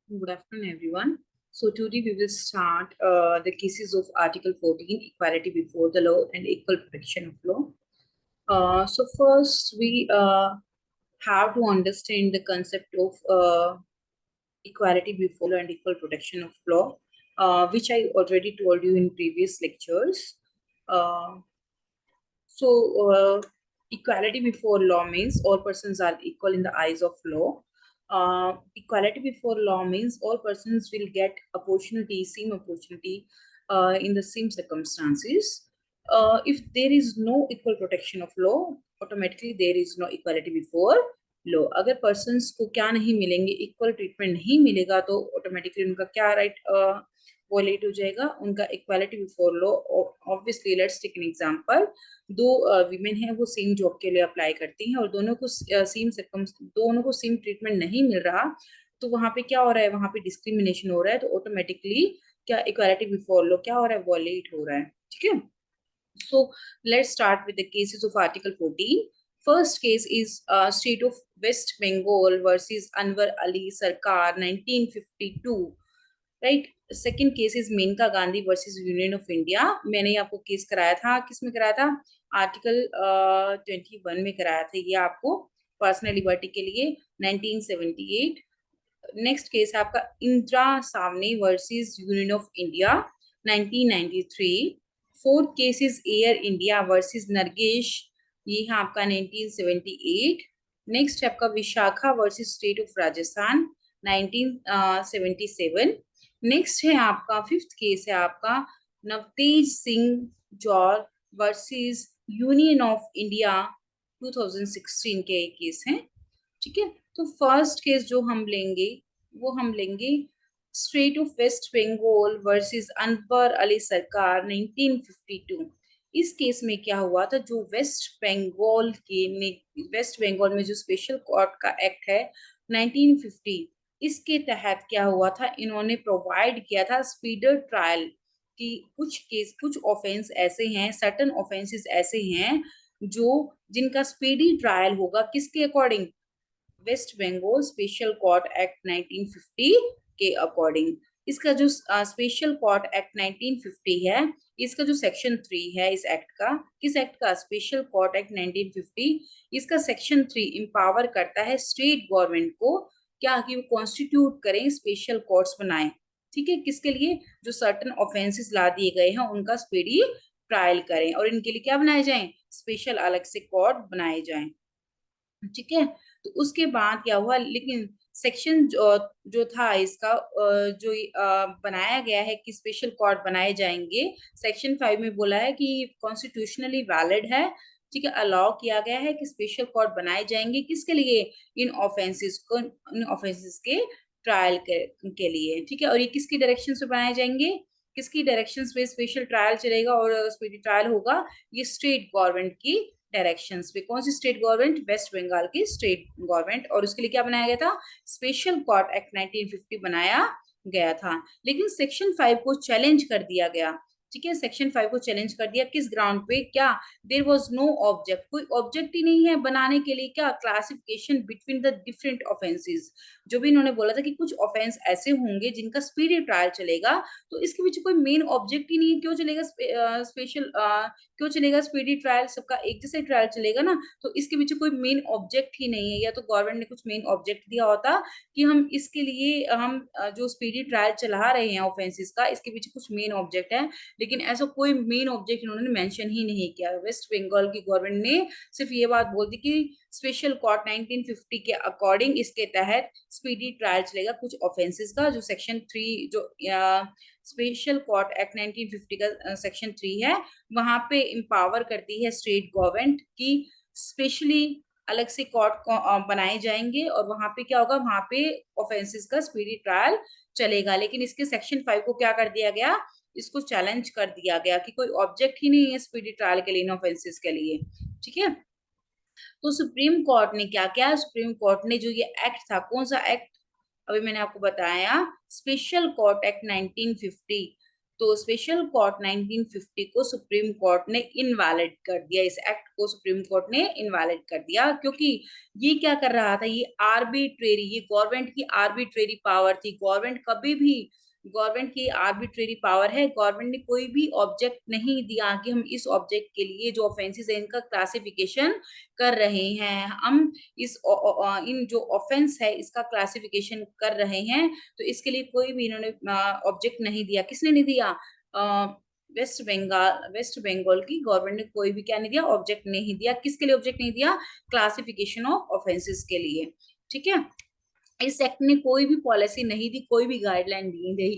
Good afternoon, everyone. So today we will start the cases of Article 14, equality before the law and equal protection of law. So first we have to understand the concept of equality before law and equal protection of law, which I already told you in previous lectures. Uh, so, equality before law means all persons are equal in the eyes of law. Equality before law means all persons will get opportunity, same opportunity, in the same circumstances. If there is no equal protection of law, automatically there is no equality before law. अगर persons को क्या नहीं मिलेंगे, equal treatment नहीं मिलेगा, तो automatically उनका क्या right वॉलेट हो जाएगा, उनका equality before law. Obviously let's take an example. दो वीमेन है, वो सेम जॉब के लिए अप्लाई करती हैं और दोनों को सेम ट्रीटमेंट नहीं मिल रहा, तो वहां पे क्या हो रहा है, वहां पे डिस्क्रिमिनेशन हो रहा है, तो ऑटोमेटिकली क्या इक्वालिटी बिफोर लॉ क्या हो रहा है, वॉलेट हो रहा है. ठीक है. So let's start with the cases of Article 14. First case is State of West Bengal versus Anwar Ali Sarkar 1952. Right. Second case is Menaka Gandhi versus union of India. मैंने आपको केस कराया था, किस में कराया था, आर्टिकल 21 में कराया था ये आपको, पर्सनल लिबर्टी के लिए 1978. नेक्स्ट केस है आपका Indira Sawhney versus union of India 1993. Fourth case is Air India versus Nargesh, ये है आपका 1978. नेक्स्ट है आपका Vishakha versus state of Rajasthan 1977. Next है आपका फिफ्थ केस है आपका Navtej Singh Johar versus union of India 2016 के केस हैं. ठीक है. तो फर्स्ट केस जो हम लेंगे वो हम लेंगे state of West Bengal versus Anwar Ali Sarkar 1952. इस केस में क्या हुआ था, जो वेस्ट बंगाल में जो स्पेशल कोर्ट का एक्ट है 1950, इसके तहत क्या हुआ था, इन्होंने प्रोवाइड किया था स्पीडर ट्रायल कि कुछ ऑफेंस ऐसे हैं, सर्टन ऑफेंसेस ऐसे हैं जो जिनका स्पीडी ट्रायल होगा किसके according, West Bengal special court act 1950 के अकॉर्डिंग. इसका जो स्पेशल कोर्ट एक्ट 1950 है, इसका जो सेक्शन 3 है इस एक्ट का, किस एक्ट का, स्पेशल कोर्ट एक्ट 1950, इसका सेक्शन 3 इंपावर करता है स्टेट गवर्नमेंट को क्या, कि वो कॉन्स्टिट्यूट करें, स्पेशल कोर्ट्स बनाएं. ठीक है. किसके लिए, जो सर्टन ऑफेंसेस ला दिए गए हैं उनका स्पीडी ट्रायल करें और इनके लिए क्या बनाए जाएं, स्पेशल अलग से कोर्ट बनाए जाएं. ठीक है. तो उसके बाद क्या हुआ, लेकिन सेक्शन जो था इसका जो बनाया गया है कि स्पेशल कोर्ट बनाए जाएंगे, सेक्शन 5 में बोला है कि कॉन्स्टिट्यूशनली वैलिड है. ठीक है. अलाउ किया गया है कि स्पेशल कोर्ट बनाए जाएंगे किसके लिए, इन ऑफेंसेस के ट्रायल के लिए. ठीक है. और ये किसकी डायरेक्शन से बनाए जाएंगे, किसकी डायरेक्शन पे स्पेशल ट्रायल चलेगा और स्पेशल ट्रायल होगा, ये स्टेट गवर्नमेंट की डायरेक्शंस पे. कौन सी स्टेट गवर्नमेंट, वेस्ट बंगाल की स्टेट गवर्नमेंट. और उसके लिए क्या बनाया गया था, स्पेशल कोर्ट एक्ट 1950 बनाया गया था. लेकिन सेक्शन 5 को चैलेंज कर दिया गया. ठीक है. सेक्शन 5 को चैलेंज कर दिया किस ग्राउंड पे, क्या, देयर वाज नो ऑब्जेक्ट, कोई ऑब्जेक्ट ही नहीं है बनाने के लिए, क्या, classification between the different offences. जो भी इन्होंने बोला था कि कुछ ऑफेंस ऐसे होंगे जिनका स्पीडी ट्रायल चलेगा, तो इसके पीछे कोई मेन ऑब्जेक्ट ही नहीं है. क्यों चलेगा स्पेशल, क्यों चलेगा स्पीडी ट्रायल, सबका एक जैसे ट्रायल चलेगा ना, तो इसके पीछे कोई मेन ऑब्जेक्ट ही नहीं है. या तो गवर्नमेंट ने कुछ मेन ऑब्जेक्ट दिया होता कि हम इसके लिए हम जो स्पीडी ट्रायल चला रहे हैं ऑफेंसेस का, इसके पीछे कुछ मेन ऑब्जेक्ट है, लेकिन ऐसा कोई मेन ऑब्जेक्ट इन्होंने मेंशन ही नहीं किया. वेस्ट बंगाल की गवर्नमेंट ने सिर्फ ये बात बोल दी कि स्पेशल कोर्ट 1950 के अकॉर्डिंग इसके तहत स्पीडी ट्रायल चलेगा कुछ ऑफेंसेस का. जो सेक्शन 3 जो स्पेशल कोर्ट एक्ट 1950 का सेक्शन 3 है, वहां पे इंपावर करती है स्टेट गवर्नमेंट की स्पेशली अलग से कोर्ट बनाए जाएंगे और वहां पे क्या होगा, वहां पे ऑफेंसेस का स्पीडी ट्रायल चलेगा. लेकिन इसके सेक्शन 5 को क्या कर दिया गया, इसको चैलेंज कर दिया गया कि कोई ऑब्जेक्ट ही नहीं है स्पीडी ट्रायल के लिए, इन ऑफेंसेस के लिए. ठीक है. तो सुप्रीम कोर्ट ने क्या किया, सुप्रीम कोर्ट ने जो ये एक्ट था, कौन सा एक्ट, अभी मैंने आपको बताया, स्पेशल कोर्ट एक्ट 1950, तो स्पेशल कोर्ट 1950 को सुप्रीम कोर्ट ने इनवैलिड कर दिया, इस एक्ट को सुप्रीम कोर्ट ने इनवैलिड कर दिया, क्योंकि ये क्या कर रहा था, ये आर्बिट्रेरी, ये गवर्नमेंट की आर्बिट्रेरी पावर थी। गवर्नमेंट कभी भी, गवर्नमेंट की आर्बिट्रेरी पावर है, गवर्नमेंट ने कोई भी ऑब्जेक्ट नहीं दिया कि हम इस ऑब्जेक्ट के लिए जो ऑफेंसेस है इनका क्लासिफिकेशन कर रहे हैं, हम इन जो ऑफेंस है इसका क्लासिफिकेशन कर रहे हैं, तो इसके लिए कोई भी इन्होंने ऑब्जेक्ट नहीं दिया। किसने नहीं दिया? वेस्ट बंगाल की गवर्नमेंट ने कोई भी क्या नहीं दिया, ऑब्जेक्ट नहीं दिया। किसके लिए ऑब्जेक्ट नहीं दिया? क्लासिफिकेशन ऑफ ऑफेंसेस के लिए। ठीक है, इस एक्ट ने कोई भी पॉलिसी नहीं दी, कोई भी गाइडलाइन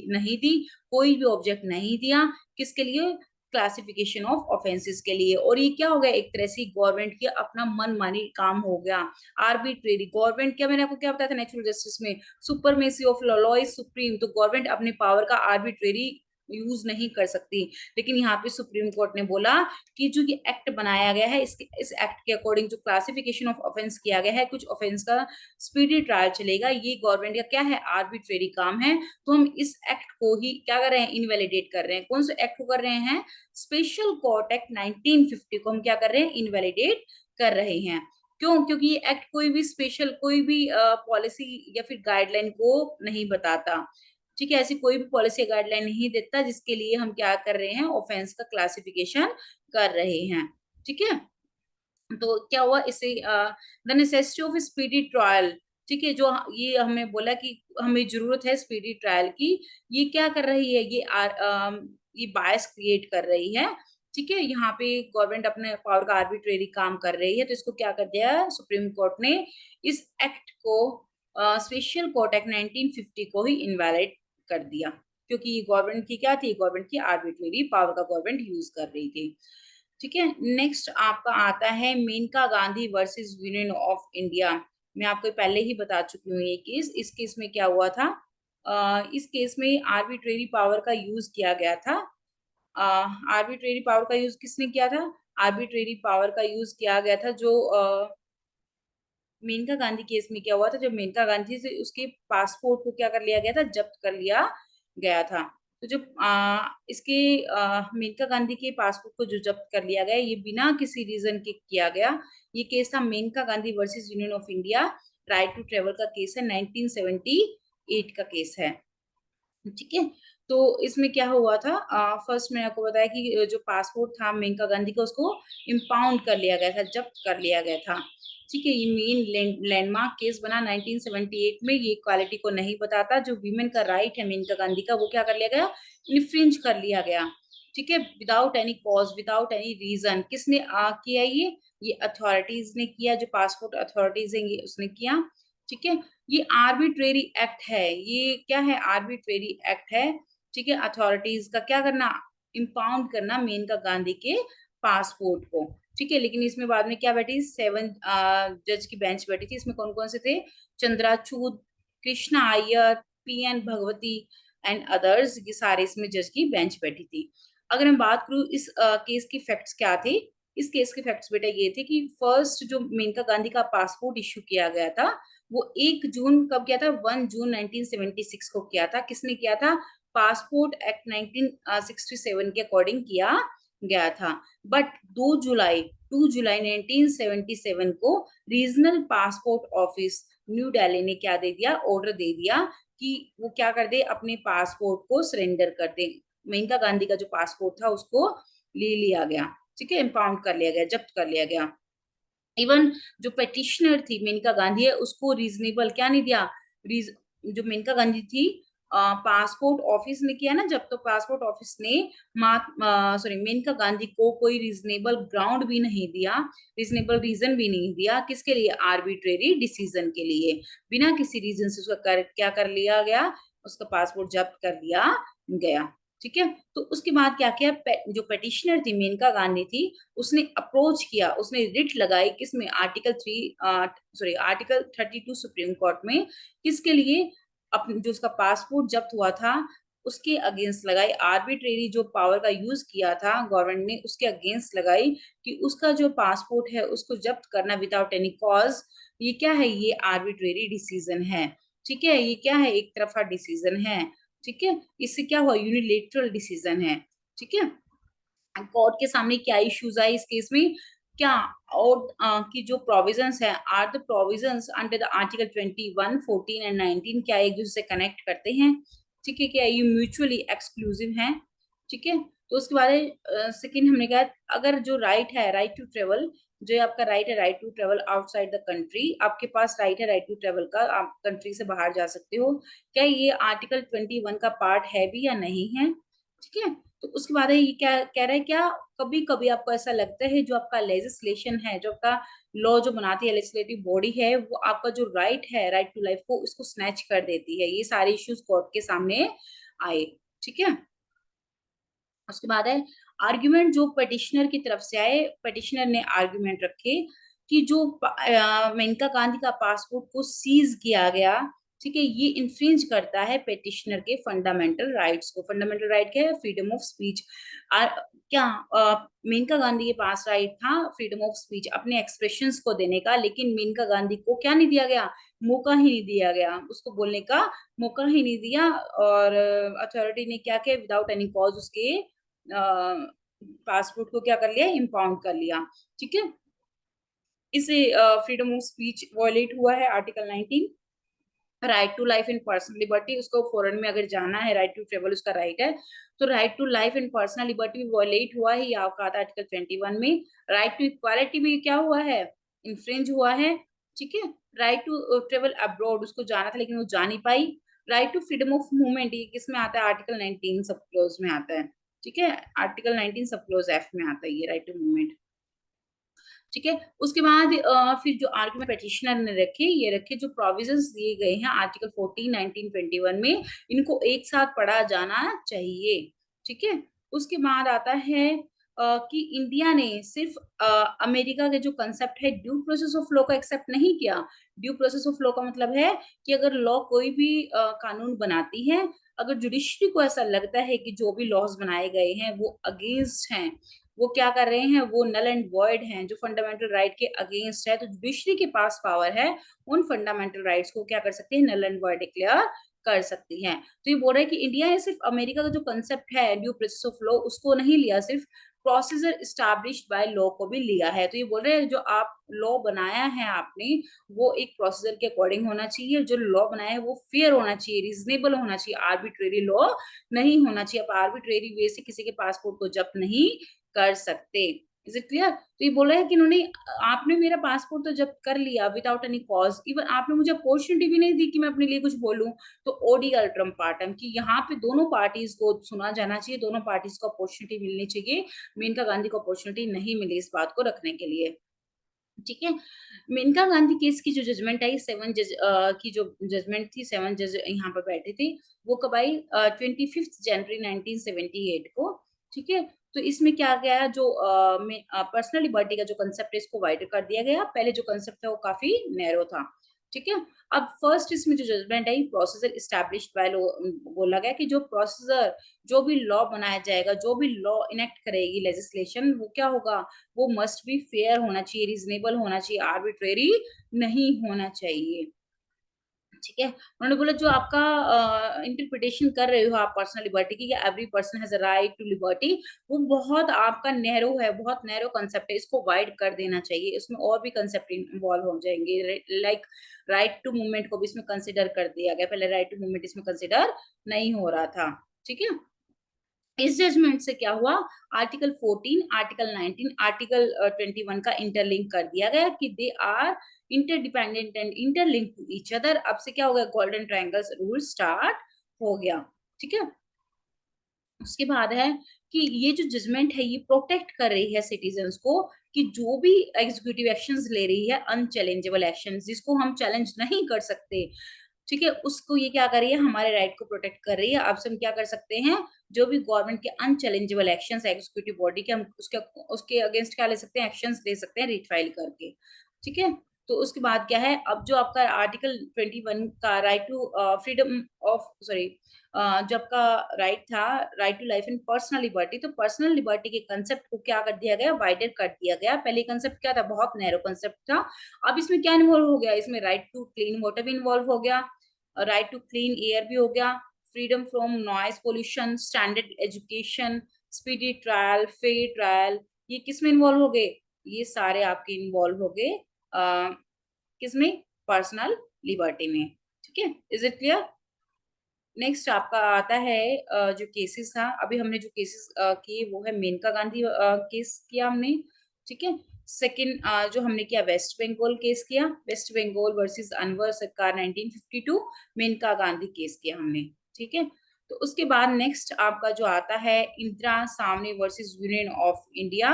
नहीं दी, कोई भी ऑब्जेक्ट नहीं दिया। किसके लिए? क्लासिफिकेशन ऑफ ऑफेंसेस के लिए। और ये क्या हो गया, एक तरह से गवर्नमेंट की अपना मनमानी काम हो गया, आर्बिट्रेरी। गवर्नमेंट क्या, मैंने आपको क्या बताया था नेचुरल जस्टिस में, supremacy of law is supreme, तो गवर्नमेंट अपने पावर का आर्बिट्रेरी यूज नहीं कर सकती। लेकिन यहाँ पे सुप्रीम कोर्ट ने बोला कि जो ये एक्ट बनाया गया है, इस एक्ट के अकॉर्डिंग जो क्लासिफिकेशन ऑफ ऑफेंस किया गया है, कुछ ऑफेंस का स्पीडी ट्रायल चलेगा, ये गवर्नमेंट का क्या है, आर्बिट्रेरी काम है। तो हम इस एक्ट को ही क्या कर रहे हैं, इनवैलिडेट कर रहे हैं। कौन से एक्ट को कर रहे हैं? स्पेशल कोर्ट एक्ट 1950 को हम क्या कर रहे हैं, इनवैलिडेट कर रहे हैं। क्यों? क्योंकि ये एक्ट कोई भी स्पेशल, कोई भी पॉलिसी या फिर गाइडलाइन को नहीं बताता। ठीक है, ऐसी कोई भी पॉलिसी गाइडलाइन नहीं देता जिसके लिए हम क्या कर रहे हैं, ऑफेंस का क्लासिफिकेशन कर रहे हैं। ठीक है, तो क्या हुआ इससे, the necessity of speedy trial. ठीक है, जो ये हमें बोला कि हमें जरूरत है स्पीडी ट्रायल की, ये क्या कर रही है, ये बायस क्रिएट कर रही है। ठीक है, यहाँ पे गवर्नमेंट अपने पावर का आर्बिट्रेरी काम कर रही है, तो इसको क्या कर दिया सुप्रीम कोर्ट ने, इस एक्ट को, स्पेशल कोर्ट एक्ट 1950 को ही इनवैलिड कर दिया, क्योंकि ये गवर्नमेंट की क्या थी, गवर्नमेंट की आर्बिट्रेरी पावर का गवर्नमेंट यूज कर रही थी। ठीक है, नेक्स्ट आपका आता है Menaka Gandhi versus union of India. मैं आपको पहले ही बता चुकी हूँ ये केस। इस केस में क्या हुआ था, इस केस में आर्बिट्रेरी पावर का यूज किया गया था। आर्बिट्रेरी पावर का यूज किसने किया था? आर्बिट्रेरी पावर का यूज किया गया था जो मेनका गांधी केस में क्या हुआ था, जब मेनका गांधी से उसके पासपोर्ट को क्या कर लिया गया था, जब्त कर लिया गया था। तो जब इसके मेनका गांधी के पासपोर्ट को जो जब्त कर लिया गया, ये बिना किसी रीजन के किया गया। ये केस था Menaka Gandhi versus union of India, right to travel का केस है, 1978 का केस है। ठीक है, तो इसमें क्या हुआ था, फर्स्ट मैंने आपको बताया कि जो पासपोर्ट था मेनका गांधी का, उसको इम्पाउंड कर लिया गया था, जब्त कर लिया गया था। ठीक है, ये मेन लैंडमार्क केस बना 1978 में। ये इक्वालिटी को नहीं बताता, जो वीमेन का राइट है मेनका गांधी का, वो क्या कर लिया गया, इन्फ्रिंज कर लिया गया। ठीक है, without any cause, without any reason. किसने किया ये अथॉरिटीज ने किया, जो पासपोर्ट अथॉरिटीज है ये उसने किया। ठीक है, ये आर्बिट्रेरी एक्ट है, ये क्या है, आर्बिट्रेरी एक्ट है। ठीक है, अथॉरिटीज का क्या करना, इम्पाउंड करना मेनका गांधी के पासपोर्ट को। ठीक है, लेकिन इसमें बाद में क्या बैठी, 7 जज की बेंच बैठी थी। इसमें कौन कौन से थे? Chandrachud, Krishna Iyer, PN Bhagwati and others, ये सारे इसमें जज की बेंच बैठी थी। अगर मैं बात करूं इस केस की फैक्ट्स क्या थे, इस केस के फैक्ट्स बेटा ये थे कि फर्स्ट जो मेनका गांधी का पासपोर्ट इश्यू किया गया था, वो 1 जून कब किया था, 1 जून 1976 को किया था। किसने किया था? पासपोर्ट एक्ट 1967 के अकॉर्डिंग किया गया था। बट 2 जुलाई 1977 को regional passport office new Delhi ने क्या दे दिया, ऑर्डर दे दिया कि वो क्या कर दे, अपने पासपोर्ट को सरेंडर कर दे। मेनका गांधी का जो पासपोर्ट था उसको ले लिया गया। ठीक है, इम्पाउंड कर लिया गया, जब्त कर लिया गया। इवन जो पेटिशनर थी मेनका गांधी है, उसको रीजनेबल क्या नहीं दिया, जो मेनका गांधी थी, पासपोर्ट ऑफिस ने किया ना जब, तो पासपोर्ट ऑफिस ने मेनका गांधी को कोई रीजनेबल ग्राउंड भी नहीं दिया, रीजनेबल रीजन भी नहीं दिया। किसके लिए? आर्बिट्रेरी डिसीजन के लिए। बिना किसी रीजन से उसका क्या कर लिया गया, उसका पासपोर्ट जब्त कर लिया गया। ठीक है, तो उसके बाद क्या किया, जो पेटिशनर थी मेनका गांधी थी, उसने अप्रोच किया, उसने रिट लगाई किसमें, आर्टिकल 32 सुप्रीम कोर्ट में। किसके लिए? अपने जो उसका पासपोर्ट जब्त हुआ था उसके अगेंस्ट लगाई, आर्बिट्रेरी जो पावर का यूज किया था गवर्नमेंट ने उसके अगेंस्ट लगाई कि उसका जो पासपोर्ट है उसको जब्त करना विदाउट एनी कॉज, ये क्या है, ये आर्बिट्रेरी डिसीजन है। ठीक है, ये क्या है, एक तरफा डिसीजन है। ठीक है, इससे क्या हुआ, यूनिलेटरल डिसीजन है। ठीक है, कोर्ट के सामने क्या इश्यूज आए इस केस में, क्या और की जो प्रोविजंस है, are the provisions under the article 21, 14 and 19 क्या एक दूसरे से कनेक्ट करते हैं। ठीक है, क्या ये म्यूचुअली एक्सक्लूसिव हैं। ठीक है, तो उसके बाद सेकंड हमने कहा, अगर जो राइट है, राइट टू ट्रेवल, जो आपका राइट है, right to travel outside the country, आपके पास राइट है राइट टू ट्रेवल का, आप कंट्री से बाहर जा सकते हो, क्या ये आर्टिकल 21 का पार्ट है भी या नहीं है। ठीक है, तो उसके बाद है ये क्या कह रहा है, क्या कभी कभी आपको ऐसा लगता है जो आपका लेजिस्लेशन है, जो आपका लॉ जो बनाती है लेजिस्लेटिव बॉडी है, वो आपका जो राइट है, राइट टू लाइफ को, उसको स्नैच कर देती है। ये सारे इश्यूज कोर्ट के सामने आए। ठीक है, उसके बाद है आर्ग्यूमेंट जो पिटिशनर की तरफ से आए। पिटिशनर ने आर्ग्यूमेंट रखे कि जो मेनका गांधी का पासपोर्ट को सीज किया गया, ठीक है, ये इन्फ्रिंज करता है पिटिशनर के फंडामेंटल राइट्स को। फंडामेंटल राइट क्या है, फ्रीडम ऑफ स्पीच। क्या मेनका गांधी के पास राइट था फ्रीडम ऑफ स्पीच, अपने एक्सप्रेशंस को देने का, लेकिन मेनका गांधी को क्या नहीं दिया गया, मौका ही नहीं दिया गया, उसको बोलने का मौका ही नहीं दिया। और अथॉरिटी ने क्या किया, विदाउट एनी कॉज उसके पासपोर्ट को क्या कर लिया, इम्पाउंड कर लिया। ठीक है, इसे फ्रीडम ऑफ स्पीच वॉयलेट हुआ है article 19। Right to life and personal liberty, उसको फॉरेन में अगर जाना है, राइट टू ट्रेवल उसका राइट है, तो right to life and personal liberty violate हुआ है, ये आपका आता है आर्टिकल 21 में। राइट टू इक्वालिटी भी क्या हुआ है, इन्फ्रिंज हुआ है। ठीक है, राइट टू ट्रेवल अब्रॉड, उसको जाना था लेकिन वो जा नहीं पाई। Right to freedom of movement, ये किसमें आता है, आर्टिकल 19 सब क्लोज में आता है। ठीक है, आर्टिकल 19 सब क्लोज एफ में आता है ये राइट टू मूवमेंट। ठीक है, उसके बाद फिर जो आर्गुमेंट पेटिशनर ने रखे, ये रखे जो प्रोविजंस दिए गए हैं आर्टिकल 14, 19, 21 में, इनको एक साथ पढ़ा जाना चाहिए। ठीक है, उसके बाद आता है कि इंडिया ने सिर्फ अमेरिका के जो कंसेप्ट है ड्यू प्रोसेस ऑफ लॉ को एक्सेप्ट नहीं किया। ड्यू प्रोसेस ऑफ लॉ का मतलब है कि अगर लॉ कोई भी कानून बनाती है, अगर जुडिशरी को ऐसा लगता है कि जो भी लॉज बनाए गए हैं वो अगेंस्ट हैं, वो क्या कर रहे हैं, वो नल एंड वॉइड हैं, जो फंडामेंटल राइट के अगेंस्ट है, तो जुडिशरी के पास पावर है उन फंडामेंटल राइट्स को क्या कर सकती है, नल एंड वॉइड डिक्लेयर कर सकती हैं। तो ये बोल रहा है कि इंडिया ने सिर्फ अमेरिका का जो कंसेप्ट है ड्यू प्रोसेस ऑफ लॉ, उसको नहीं लिया, सिर्फ प्रोसीजर स्टैब्लिश्ड बाय लॉ को भी लिया है। तो ये बोल रहे हैं जो आप लॉ बनाया है आपने, वो एक प्रोसीजर के अकॉर्डिंग होना चाहिए, जो लॉ बनाया है वो फेयर होना चाहिए, रीजनेबल होना चाहिए, आर्बिट्रेरी लॉ नहीं होना चाहिए। आप आर्बिट्रेरी वे से किसी के पासपोर्ट को जब्त नहीं कर सकते। Is it clear? तो ये बोला है कि इन्होंने, आपने मेरा पासपोर्ट तो जब्त कर लिया विदाउट एनी कॉज, इवन आपने मुझे अपॉर्चुनिटी भी नहीं दी कि मैं अपने लिए कुछ बोलूं। तो ओडी अल्ट्रम पार्टम कि यहाँ पे दोनों पार्टीज को सुना जाना चाहिए, दोनों पार्टीज को अपॉर्चुनिटी मिलनी चाहिए। मेनका गांधी को अपॉर्चुनिटी नहीं मिली इस बात को रखने के लिए। ठीक है, मेनका गांधी केस की जो जजमेंट आई, 7 जज की जो जजमेंट थी, 7 जज यहाँ पर बैठे थे, वो कब आई, 25 जनवरी 1978 को। ठीक है, तो इसमें क्या गया, जो पर्सनल लिबर्टी का जो कंसेप्ट है इसको वाइडर कर दिया गया। पहले जो कंसेप्ट था वो काफी नैरो था। ठीक है, अब फर्स्ट इसमें जो जजमेंट आई, प्रोसीजर इस्टेब्लिश्ड बाय लॉ, बोला गया कि जो प्रोसीजर, जो भी लॉ बनाया जाएगा, जो भी लॉ इनेक्ट करेगी लेजिस्लेशन, वो क्या होगा, वो मस्ट बी फेयर होना चाहिए, रीजनेबल होना चाहिए, आर्बिट्रेरी नहीं होना चाहिए। ठीक है, उन्होंने बोला जो आपका इंटरप्रिटेशन कर रहे हो आप पर्सनल लिबर्टी की, every person has a right to liberty, वो बहुत आपका नैरो है, बहुत नैरो कंसेप्ट है, इसको वाइड कर देना चाहिए। इसमें और भी कंसेप्ट इन्वॉल्व हो जाएंगे, लाइक राइट टू मूवमेंट को भी इसमें कंसिडर कर दिया गया, पहले राइट टू मूवमेंट इसमें कंसिडर नहीं हो रहा था। ठीक है, इस जजमेंट से क्या हुआ, आर्टिकल 14, आर्टिकल 19, आर्टिकल 21 का इंटरलिंक कर दिया गया कि they are interdependent and interlink to each other. अब से क्या हो गया, गोल्डन ट्रायंगल्स रूल स्टार्ट हो गया। ठीक है, उसके बाद है कि ये जो जजमेंट है ये प्रोटेक्ट कर रही है सिटीजन्स को, कि जो भी एग्जीक्यूटिव एक्शंस ले रही है, अनचैलेंजेबल एक्शंस जिसको हम चैलेंज नहीं कर सकते, ठीक है, उसको ये क्या कर रही है, हमारे राइट को प्रोटेक्ट कर रही है। अब से हम क्या कर सकते हैं, जो भी गवर्नमेंट के अनचैलेंजेबल एक्शंस एग्जीक्यूटिव बॉडी के, हम उसके उसके अगेंस्ट क्या ले सकते हैं, एक्शंस ले सकते हैं रिफाइल करके। ठीक है, तो उसके बाद क्या है, अब जो आपका आर्टिकल 21 का right to freedom of sorry जो आपका राइट था, right to life and personal liberty, तो पर्सनल लिबर्टी के कंसेप्ट को क्या कर दिया गया, वाइडर कर दिया गया। पहले कंसेप्ट क्या था, बहुत नैरो कंसेप्ट था। अब इसमें क्या इन्वॉल्व हो गया, इसमें राइट टू क्लीन वाटर भी इन्वॉल्व हो गया, राइट टू क्लीन एयर भी हो गया, freedom from noise pollution, standard education, speedy trial, fair trial, ये किस में इन्वॉल्व हो गए? ये सारे आपके इन्वॉल्व हो गए किसमें? पर्सनल लिबर्टी में। ठीक है, इज इट क्लियर? नेक्स्ट आपका आता है जो केसेस था, अभी हमने जो केसेस किए वो है मेनका गांधी केस किया हमने। ठीक है, सेकंड जो हमने किया वेस्ट बंगाल केस किया, वेस्ट बंगाल वर्सेस अनवर सरकार 1952, मेनका गांधी केस किया हमने। ठीक है, तो उसके बाद नेक्स्ट आपका जो आता है Indira Sawhney versus union of India,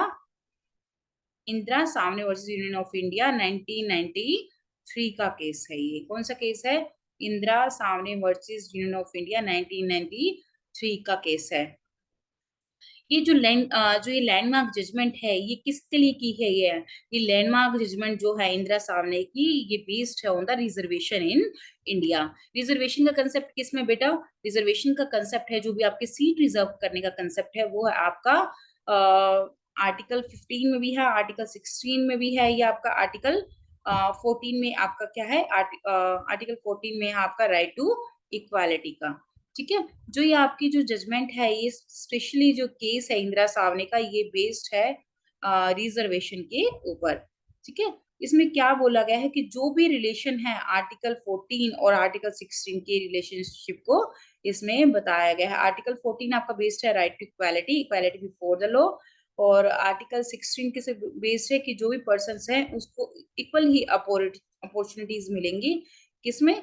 Indira Sawhney versus union of India 1993 का केस है। ये कौन सा केस है? Indira Sawhney versus union of India 1993 का केस है। ये जो ये लैंडमार्क जजमेंट है ये किसके लिए की है? ये लैंडमार्क जजमेंट जो है इंदिरा सावनी की, ये बेस्ड है on the reservation in India. Reservation का कंसेप्ट किसमें बेटा? रिजर्वेशन का कंसेप्ट है जो भी आपके सीट रिजर्व करने का कंसेप्ट है वो है आपका आर्टिकल 15 में भी है, आर्टिकल 16 में भी है, ये आपका आर्टिकल 14 में आपका क्या है? आर्टिकल 14 में है आपका राइट टू इक्वालिटी का। ठीक है, जो ये आपकी जो जजमेंट है, ये स्पेशली जो केस है इंदिरा सावनी का, ये बेस्ड है रिजर्वेशन के ऊपर। ठीक है, इसमें क्या बोला गया है कि जो भी रिलेशन है आर्टिकल 14 और आर्टिकल 16 के रिलेशनशिप को इसमें बताया गया है। आर्टिकल 14 आपका बेस्ड है right to equality, equality before the law, और आर्टिकल 16 किसे बेस्ड है कि जो भी पर्सन है उसको इक्वल ही अपॉर्चुनिटीज मिलेंगी, किसमें?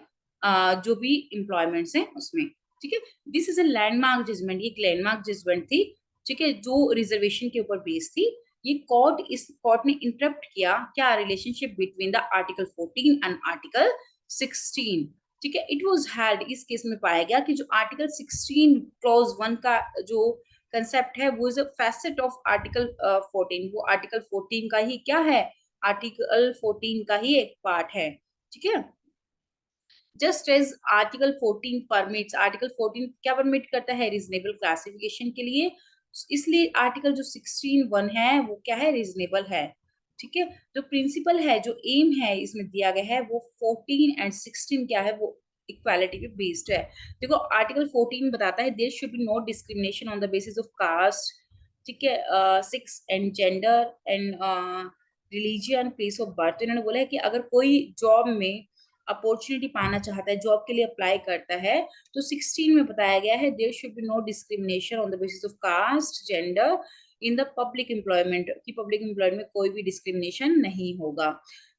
जो भी एम्प्लॉयमेंट्स हैं उसमें। ठीक है, this is a landmark judgement, ये एक लैंडमार्क जजमेंट थी। ठीक है, जो रिजर्वेशन के ऊपर बेस्ड थी। ये इस कोर्ट ने इंटरप्ट किया क्या? Relationship between the article 14 and article 16। ठीक है, इट वाज हेल्ड, इस केस में पाया गया कि जो आर्टिकल 16 क्लॉज 1 का जो कंसेप्ट है वो is a facet of article 14, वो आर्टिकल 14 का ही क्या है? आर्टिकल 14 का ही एक पार्ट है। ठीक है, just as article 14 permits, article 14 क्या परमिट करता है? रीजनेबल क्लासिफिकेशन के लिए, इसलिए आर्टिकल जो 16(1) है वो क्या है? रीजनेबल है। ठीक है, जो प्रिंसिपल है, जो एम है इसमें दिया गया है, वो 14 एंड 16 क्या है? वो इक्वालिटी पे बेस्ड है। देखो आर्टिकल 14 बताता है there should be no discrimination on the basis of caste, ठीक है, sex and gender and religion, place of birth. इन्होंने बोला है कि अगर कोई जॉब में अपॉर्चुनिटी पाना चाहता है, जॉब के लिए अप्लाई करता है, तो 16 में बताया गया है there should be no discrimination on the basis of caste, gender in the public employment, की पब्लिक एम्प्लॉयमेंट में कोई भी डिस्क्रिमिनेशन नहीं होगा।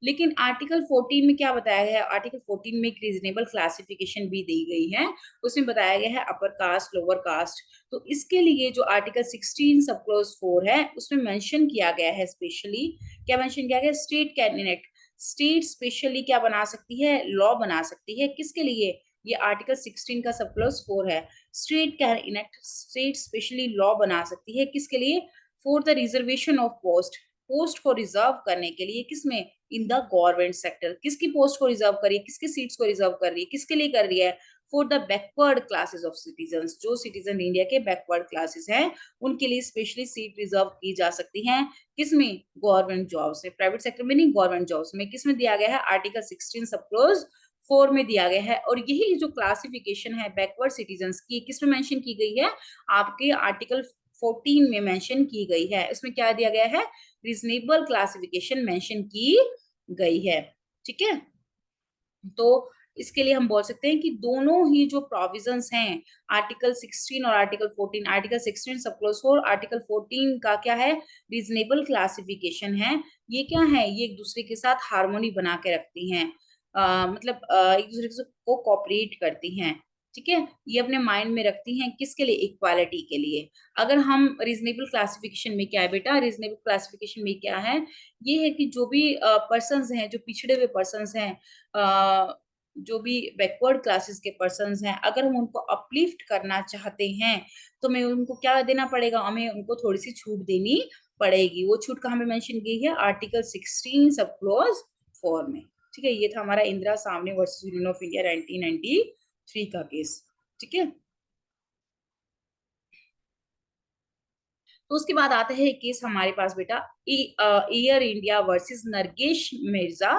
लेकिन आर्टिकल 14 में क्या बताया गया है? आर्टिकल 14 में एक रीजनेबल क्लासिफिकेशन भी दी गई है, उसमें बताया गया है अपर कास्ट, लोअर कास्ट। तो इसके लिए जो आर्टिकल 16 सब क्लोज 4 है उसमें मेंशन किया गया है, स्पेशली क्या मेंशन किया गया? स्टेट कैबिनेट, स्टेट स्पेशली क्या बना सकती है? लॉ बना सकती है, किसके लिए? ये आर्टिकल 16 का सब क्लॉज 4 है। State can enact, state specially law बना सकती है, किसके लिए? For the reservation of post, post को रिजर्व करने के लिए, किसमें? In the government sector. किसकी पोस्ट को रिजर्व कर रही है? किसकी सीट्स को रिजर्व कर रही है? किसके लिए कर रही है? For the backward classes of citizen, जो सिटीजन इंडिया के बैकवर्ड क्लासेस हैं उनके लिए स्पेशली सीट रिजर्व की जा सकती हैं, किसमें? गवर्नमेंट जॉब्स में, प्राइवेट सेक्टर में नहीं, गवर्नमेंट जॉब्स में। किसमें दिया गया है? आर्टिकल 16 सब क्लोज 4 में दिया गया है। और यही जो क्लासिफिकेशन है बैकवर्ड सिटीजन्स की, किसमें मेंशन की गई है? आपके आर्टिकल 14 में मेंशन की गई है। इसमें क्या दिया गया है? रीजनेबल क्लासिफिकेशन मेंशन की गई है। ठीक है, तो इसके लिए हम बोल सकते हैं कि दोनों ही जो प्रोविजंस हैं आर्टिकल 16 और आर्टिकल 14, आर्टिकल 16 सब क्लोज 4, आर्टिकल 14 का क्या है? रीजनेबल क्लासिफिकेशन है। ये क्या है? ये एक दूसरे के साथ हार्मोनी बना के रखती हैं, मतलब एक दूसरे को कोऑपरेट करती हैं। ठीक है, ये अपने माइंड में रखती हैं, किसके लिए? इक्वालिटी के लिए। अगर हम रीजनेबल क्लासिफिकेशन में क्या है बेटा? रीजनेबल क्लासिफिकेशन में क्या है? ये है कि जो भी पर्सन्स हैं, जो पिछड़े हुए पर्सन्स हैं, जो भी बैकवर्ड क्लासेस के पर्सन्स हैं, अगर हम उनको अपलिफ्ट करना चाहते हैं तो हमें उनको क्या देना पड़ेगा? हमें उनको थोड़ी सी छूट देनी पड़ेगी। वो छूट कहाँ पे मेंशन की है? आर्टिकल 16 सब क्लोज 4 में। ठीक है, ये था हमारा Indira Sawhney versus union of India 1993 का केस। ठीक है, तो उसके बाद आता है केस हमारे पास बेटा एयर इंडिया वर्सेस नरगेश मिर्जा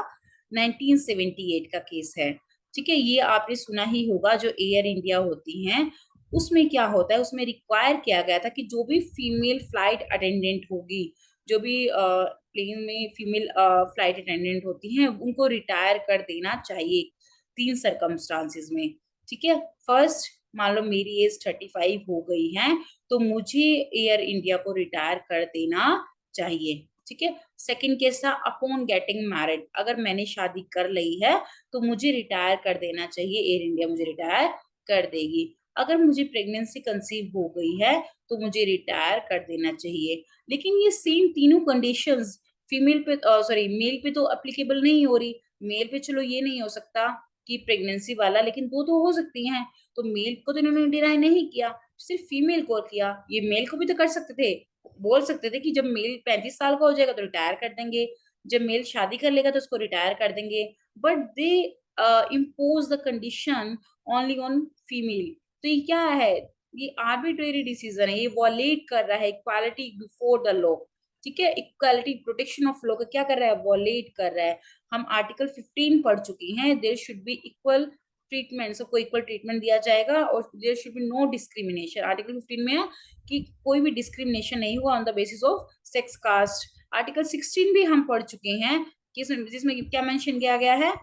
1978 का केस है। ठीक है, ये आपने सुना ही होगा, जो एयर इंडिया होती हैं उसमें क्या होता है, उसमें रिक्वायर किया गया था कि जो भी फीमेल फ्लाइट अटेंडेंट होगी, जो भी प्लेन में फीमेल फ्लाइट अटेंडेंट होती हैं, उनको रिटायर कर देना चाहिए 3 सर्कमस्टांसेस में। ठीक है, फर्स्ट, मान लो मेरी एज 35 हो गई है, तो मुझे एयर इंडिया को रिटायर कर देना चाहिए। ठीक है, सेकंड केस था अपॉन गेटिंग मैरिड, अगर मैंने शादी कर ली है तो मुझे रिटायर कर देना चाहिए, एयर इंडिया मुझे रिटायर कर देगी। अगर मुझे प्रेगनेंसी कंसीव हो गई है तो मुझे रिटायर कर देना चाहिए। लेकिन ये सेम तीनों कंडीशंस फीमेल पे, सॉरी, मेल पे तो अप्लीकेबल नहीं हो रही। मेल पे चलो ये नहीं हो सकता कि प्रेगनेंसी वाला, लेकिन दो तो हो सकती हैं। तो मेल को तो इन्होंने डिनाई नहीं किया, सिर्फ फीमेल को किया। ये मेल को भी तो कर सकते थे, बोल सकते थे कि जब मेल 35 साल का हो जाएगा तो रिटायर कर देंगे, जब मेल शादी कर लेगा तो उसको रिटायर कर देंगे। But they impose the condition only on female. तो ये क्या है, ये आर्बिट्रेरी डिसीजन है, ये वॉलेट कर रहा है इक्वालिटी बिफोर द लॉ। ठीक है, इक्वालिटी प्रोटेक्शन ऑफ लॉ का क्या कर रहा है, वॉलेट कर रहा है। हम आर्टिकल 15 पढ़ चुके हैं, there should be equal treatment, सबको इक्वल ट्रीटमेंट दिया जाएगा, और there should be no discrimination. Article 15 में है कि कोई भी डिस्क्रिमिनेशन नहीं हुआ on the basis of sex, caste. Article 16 भी हम पढ़ चुके हैं, जिसमें क्या मेंशन किया गया है,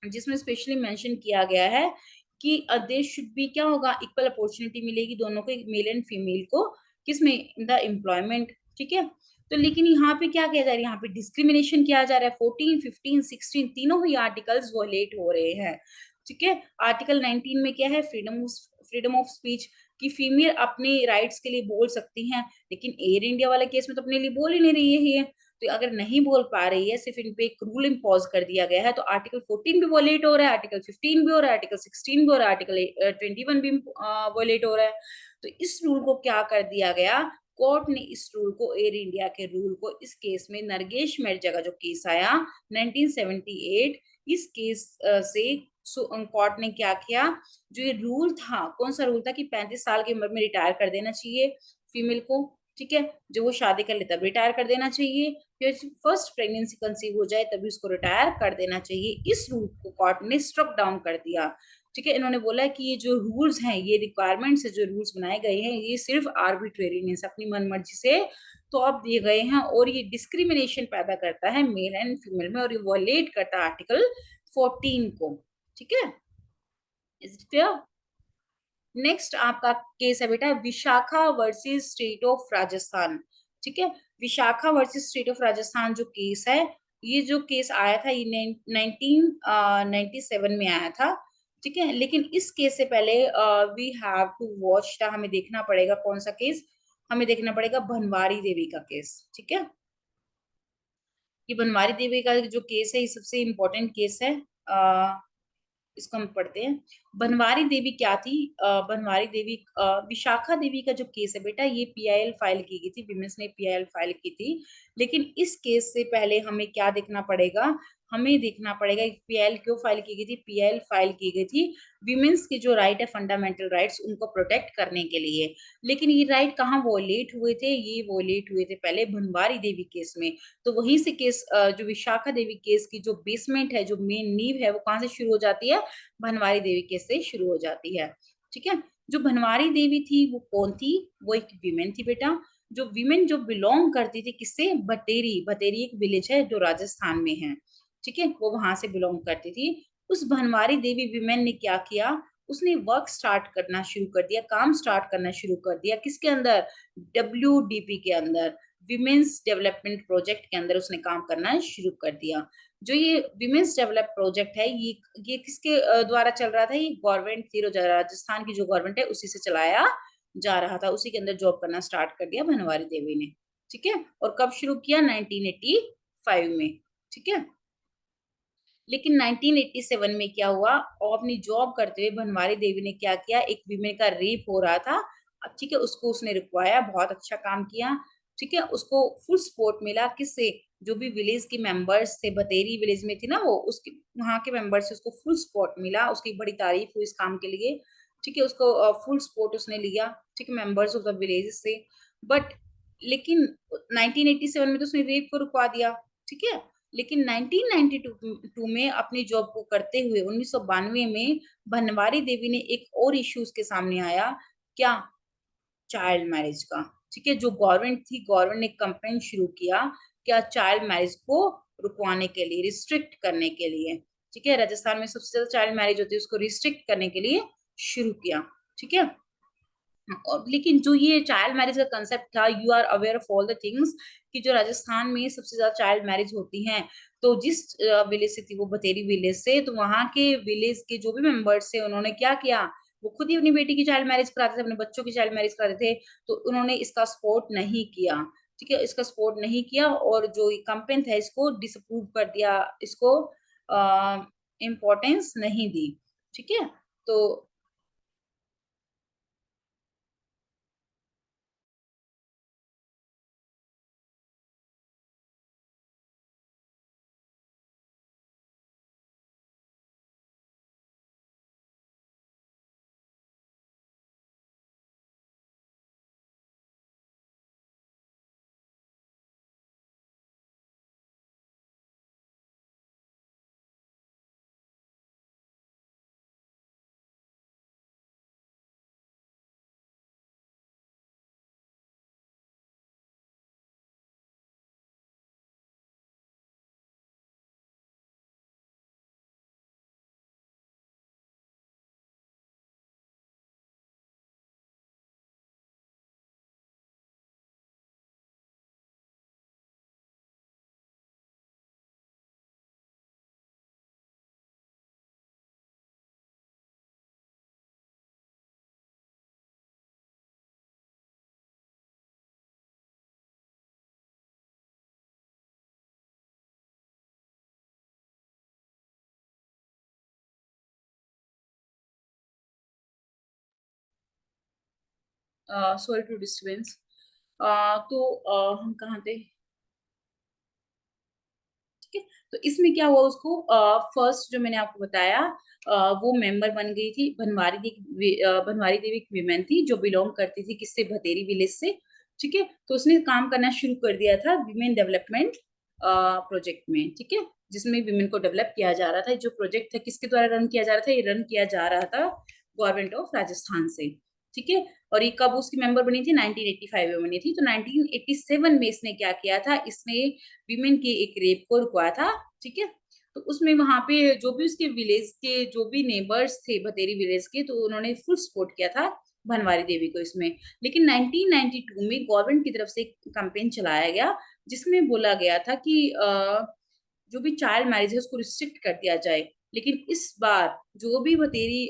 जिसमें स्पेशली मेंशन किया गया है कि देयर शुड बी, क्या होगा, इक्वल अपॉर्चुनिटी मिलेगी दोनों को, मेल एंड फीमेल को, किसमें, इन द एम्प्लॉयमेंट। ठीक है, तो लेकिन यहाँ पे क्या किया जा रहा है, यहाँ पे डिस्क्रिमिनेशन किया जा रहा है। 14, 15, 16 तीनों ही आर्टिकल्स वॉलेट हो रहे हैं। ठीक है, आर्टिकल 19 में क्या है, फ्रीडम ऑफ स्पीच, कि फीमेल अपने राइट्स के लिए बोल सकती हैं, लेकिन एयर इंडिया वाले केस में तो अपने लिए बोल ही नहीं रही है ये। तो अगर नहीं बोल पा रही है, सिर्फ इन पे एक रूल इम्पोज कर दिया गया है, तो आर्टिकल 14 भी वॉलेट हो रहा है, आर्टिकल 15 भी हो रहा है, आर्टिकल 16 भी हो रहा है, आर्टिकल 21 भी वॉलेट हो रहा है। तो इस रूल को क्या कर दिया गया, कोर्ट ने इस रूल को, एयर इंडिया के रूल को, इस केस में नरगेश मिर्जा का जो केस आया 1978, इस केस से कोर्ट ने क्या किया, जो ये रूल था, कौन सा रूल था कि 35 साल की उम्र में रिटायर कर देना चाहिए फीमेल को। ठीक है, जो वो शादी कर ले तब रिटायर कर देना चाहिए, फिर फर्स्ट प्रेगनेंसी कंसीव हो जाए तभी उसको रिटायर कर देना चाहिए। इस रूल को कोर्ट ने स्ट्रक डाउन कर दिया। ठीक है, इन्होंने बोला कि ये जो रूल्स हैं, ये रिक्वायरमेंट्स है, जो रूल्स बनाए गए हैं, ये सिर्फ आर्बिट्रेरीनेस, अपनी मनमर्जी से तो अब दिए गए हैं, और ये डिस्क्रिमिनेशन पैदा करता है मेल एंड फीमेल में, और ये वॉलेट करता है आर्टिकल 14 को। ठीक है, इज इट क्लियर? नेक्स्ट आपका केस है बेटा Vishakha versus state of Rajasthan. ठीक है, Vishakha versus state of Rajasthan जो केस है, ये जो केस आया था ये 1997 में आया था। ठीक है, लेकिन इस केस से पहले वी हैव टू वॉच था, हमें देखना पड़ेगा कौन सा केस, हमें देखना पड़ेगा बनवारी देवी का केस। ठीक है, ये बनवारी देवी का जो केस है, ये सबसे इम्पोर्टेंट केस है। इसको हम पढ़ते हैं। बनवारी देवी क्या थी, बनवारी देवी, विशाखा देवी का जो केस है बेटा, ये पीआईएल फाइल की गई थी, विमेंस ने पीआईएल फाइल की थी। लेकिन इस केस से पहले हमें क्या देखना पड़ेगा, हमें देखना पड़ेगा पीआईएल क्यों फाइल की गई थी। पीआईएल फाइल की गई थी विमेंस के जो राइट है, फंडामेंटल राइट्स, उनको प्रोटेक्ट करने के लिए। लेकिन ये राइट कहाँ वॉलेट हुए थे, ये वॉलेट हुए थे पहले बनवारी देवी केस में। तो वहीं से केस, जो विशाखा देवी केस की जो बेसमेंट है, जो मेन नींव है, वो कहाँ से शुरू हो जाती है, बनवारी देवी केस से शुरू हो जाती है। ठीक है, जो बनवारी देवी थी वो कौन थी, वो एक विमेन थी बेटा, जो विमेन जो बिलोंग करती थी किससे, बटेरी, बटेरी एक विलेज है जो राजस्थान में है। ठीक है, वो वहां से बिलोंग करती थी। उस बनवारी देवी विमेन ने क्या किया, उसने वर्क स्टार्ट करना शुरू कर दिया, काम स्टार्ट करना शुरू कर दिया, किसके अंदर, WDP के अंदर, विमेन्स डेवलपमेंट प्रोजेक्ट के अंदर उसने काम करना शुरू कर दिया। जो ये विमेन्स डेवलप प्रोजेक्ट है, ये किसके द्वारा चल रहा था, ये गवर्नमेंट थी, राजस्थान की जो गवर्नमेंट है उसी से चलाया जा रहा था, उसी के अंदर जॉब करना स्टार्ट कर दिया बनवारी देवी ने। ठीक है, और कब शुरू किया, 1985 में। ठीक है, लेकिन 1987 में क्या हुआ, और अपनी जॉब करते हुए बनवारी देवी ने क्या किया, एक विमेन का रेप हो रहा था। अब ठीक है, उसको उसने रुकवाया, बहुत अच्छा काम किया। ठीक है, उसको फुल सपोर्ट मिला, किससे, जो भी विलेज के मेंबर्स थे, बतेरी विलेज में थी ना वो, उसके वहां के मेंबर्स से उसको फुल सपोर्ट मिला, उसकी बड़ी तारीफ हुई इस काम के लिए। ठीक है, उसको फुल सपोर्ट उसने लिया, ठीक है, मेंबर्स ऑफ द विलेज से। बट लेकिन 1987 में तो उसने रेप को रुकवा दिया। ठीक है, लेकिन 1992 में अपनी जॉब को करते हुए 1992 में बनवारी देवी ने एक और इश्यू उसके सामने आया, क्या, चाइल्ड मैरिज का। ठीक है, जो गवर्नमेंट थी, गवर्नमेंट ने कैंपेन शुरू किया क्या, चाइल्ड मैरिज को रुकवाने के लिए, रिस्ट्रिक्ट करने के लिए। ठीक है, राजस्थान में सबसे ज्यादा चाइल्ड मैरिज होती है, उसको रिस्ट्रिक्ट करने के लिए शुरू किया। ठीक है, और लेकिन जो ये चाइल्ड मैरिज का कंसेप्ट था, you are aware of all the things, कि जो राजस्थान में सबसे ज्यादा चाइल्ड मैरिज होती हैं, तो जिस विलेज से थी वो बतेरी विलेज से, तो वहां के विलेज के जो भी मेंबर्स थे उन्होंने क्या किया, वो खुद ही अपनी बेटी की चाइल्ड मैरिज कराते थे, अपने बच्चों की चाइल्ड मैरिज कराते थे, तो उन्होंने इसका सपोर्ट नहीं किया। ठीक है, इसका सपोर्ट नहीं किया, और जो कैंपेन था इसको डिसअप्रूव कर दिया, इसको इम्पोर्टेंस नहीं दी। ठीक है, तो सॉरी टू डिस्टर्बेंस। तो हम कहाँ थे? ठीक है, तो इसमें क्या हुआ, उसको फर्स्ट जो मैंने आपको बताया, वो मेंबर बन गई थी बनवारी देवी। बनवारी देवी एक विमेन थी जो बिलोंग करती थी किससे, भतेरी विलेज से। ठीक है, तो उसने काम करना शुरू कर दिया था विमेन डेवलपमेंट प्रोजेक्ट में। ठीक है, जिसमें विमेन को डेवलप किया जा रहा था। जो प्रोजेक्ट था किसके द्वारा रन किया जा रहा था, ये रन किया जा रहा था गवर्नमेंट ऑफ राजस्थान से। ठीक है, और ये कब उसकी मेंबर बनी थी, 1985 में बनी थी। तो 1987 में इसने क्या किया था, इसने विमेन के एक रेप को रुकवाया था। ठीक है, तो उसमें वहां पे जो भी उसके विलेज के जो भी नेबर्स थे बतेरी विलेज के, तो उन्होंने फुल सपोर्ट किया था बनवारी देवी को इसमें। लेकिन 1992 में गवर्नमेंट की तरफ से एक कैंपेन चलाया गया, जिसमें बोला गया था कि जो भी चाइल्ड मैरिज है उसको रिस्ट्रिक्ट कर दिया जाए। लेकिन इस बार जो भी बतेरी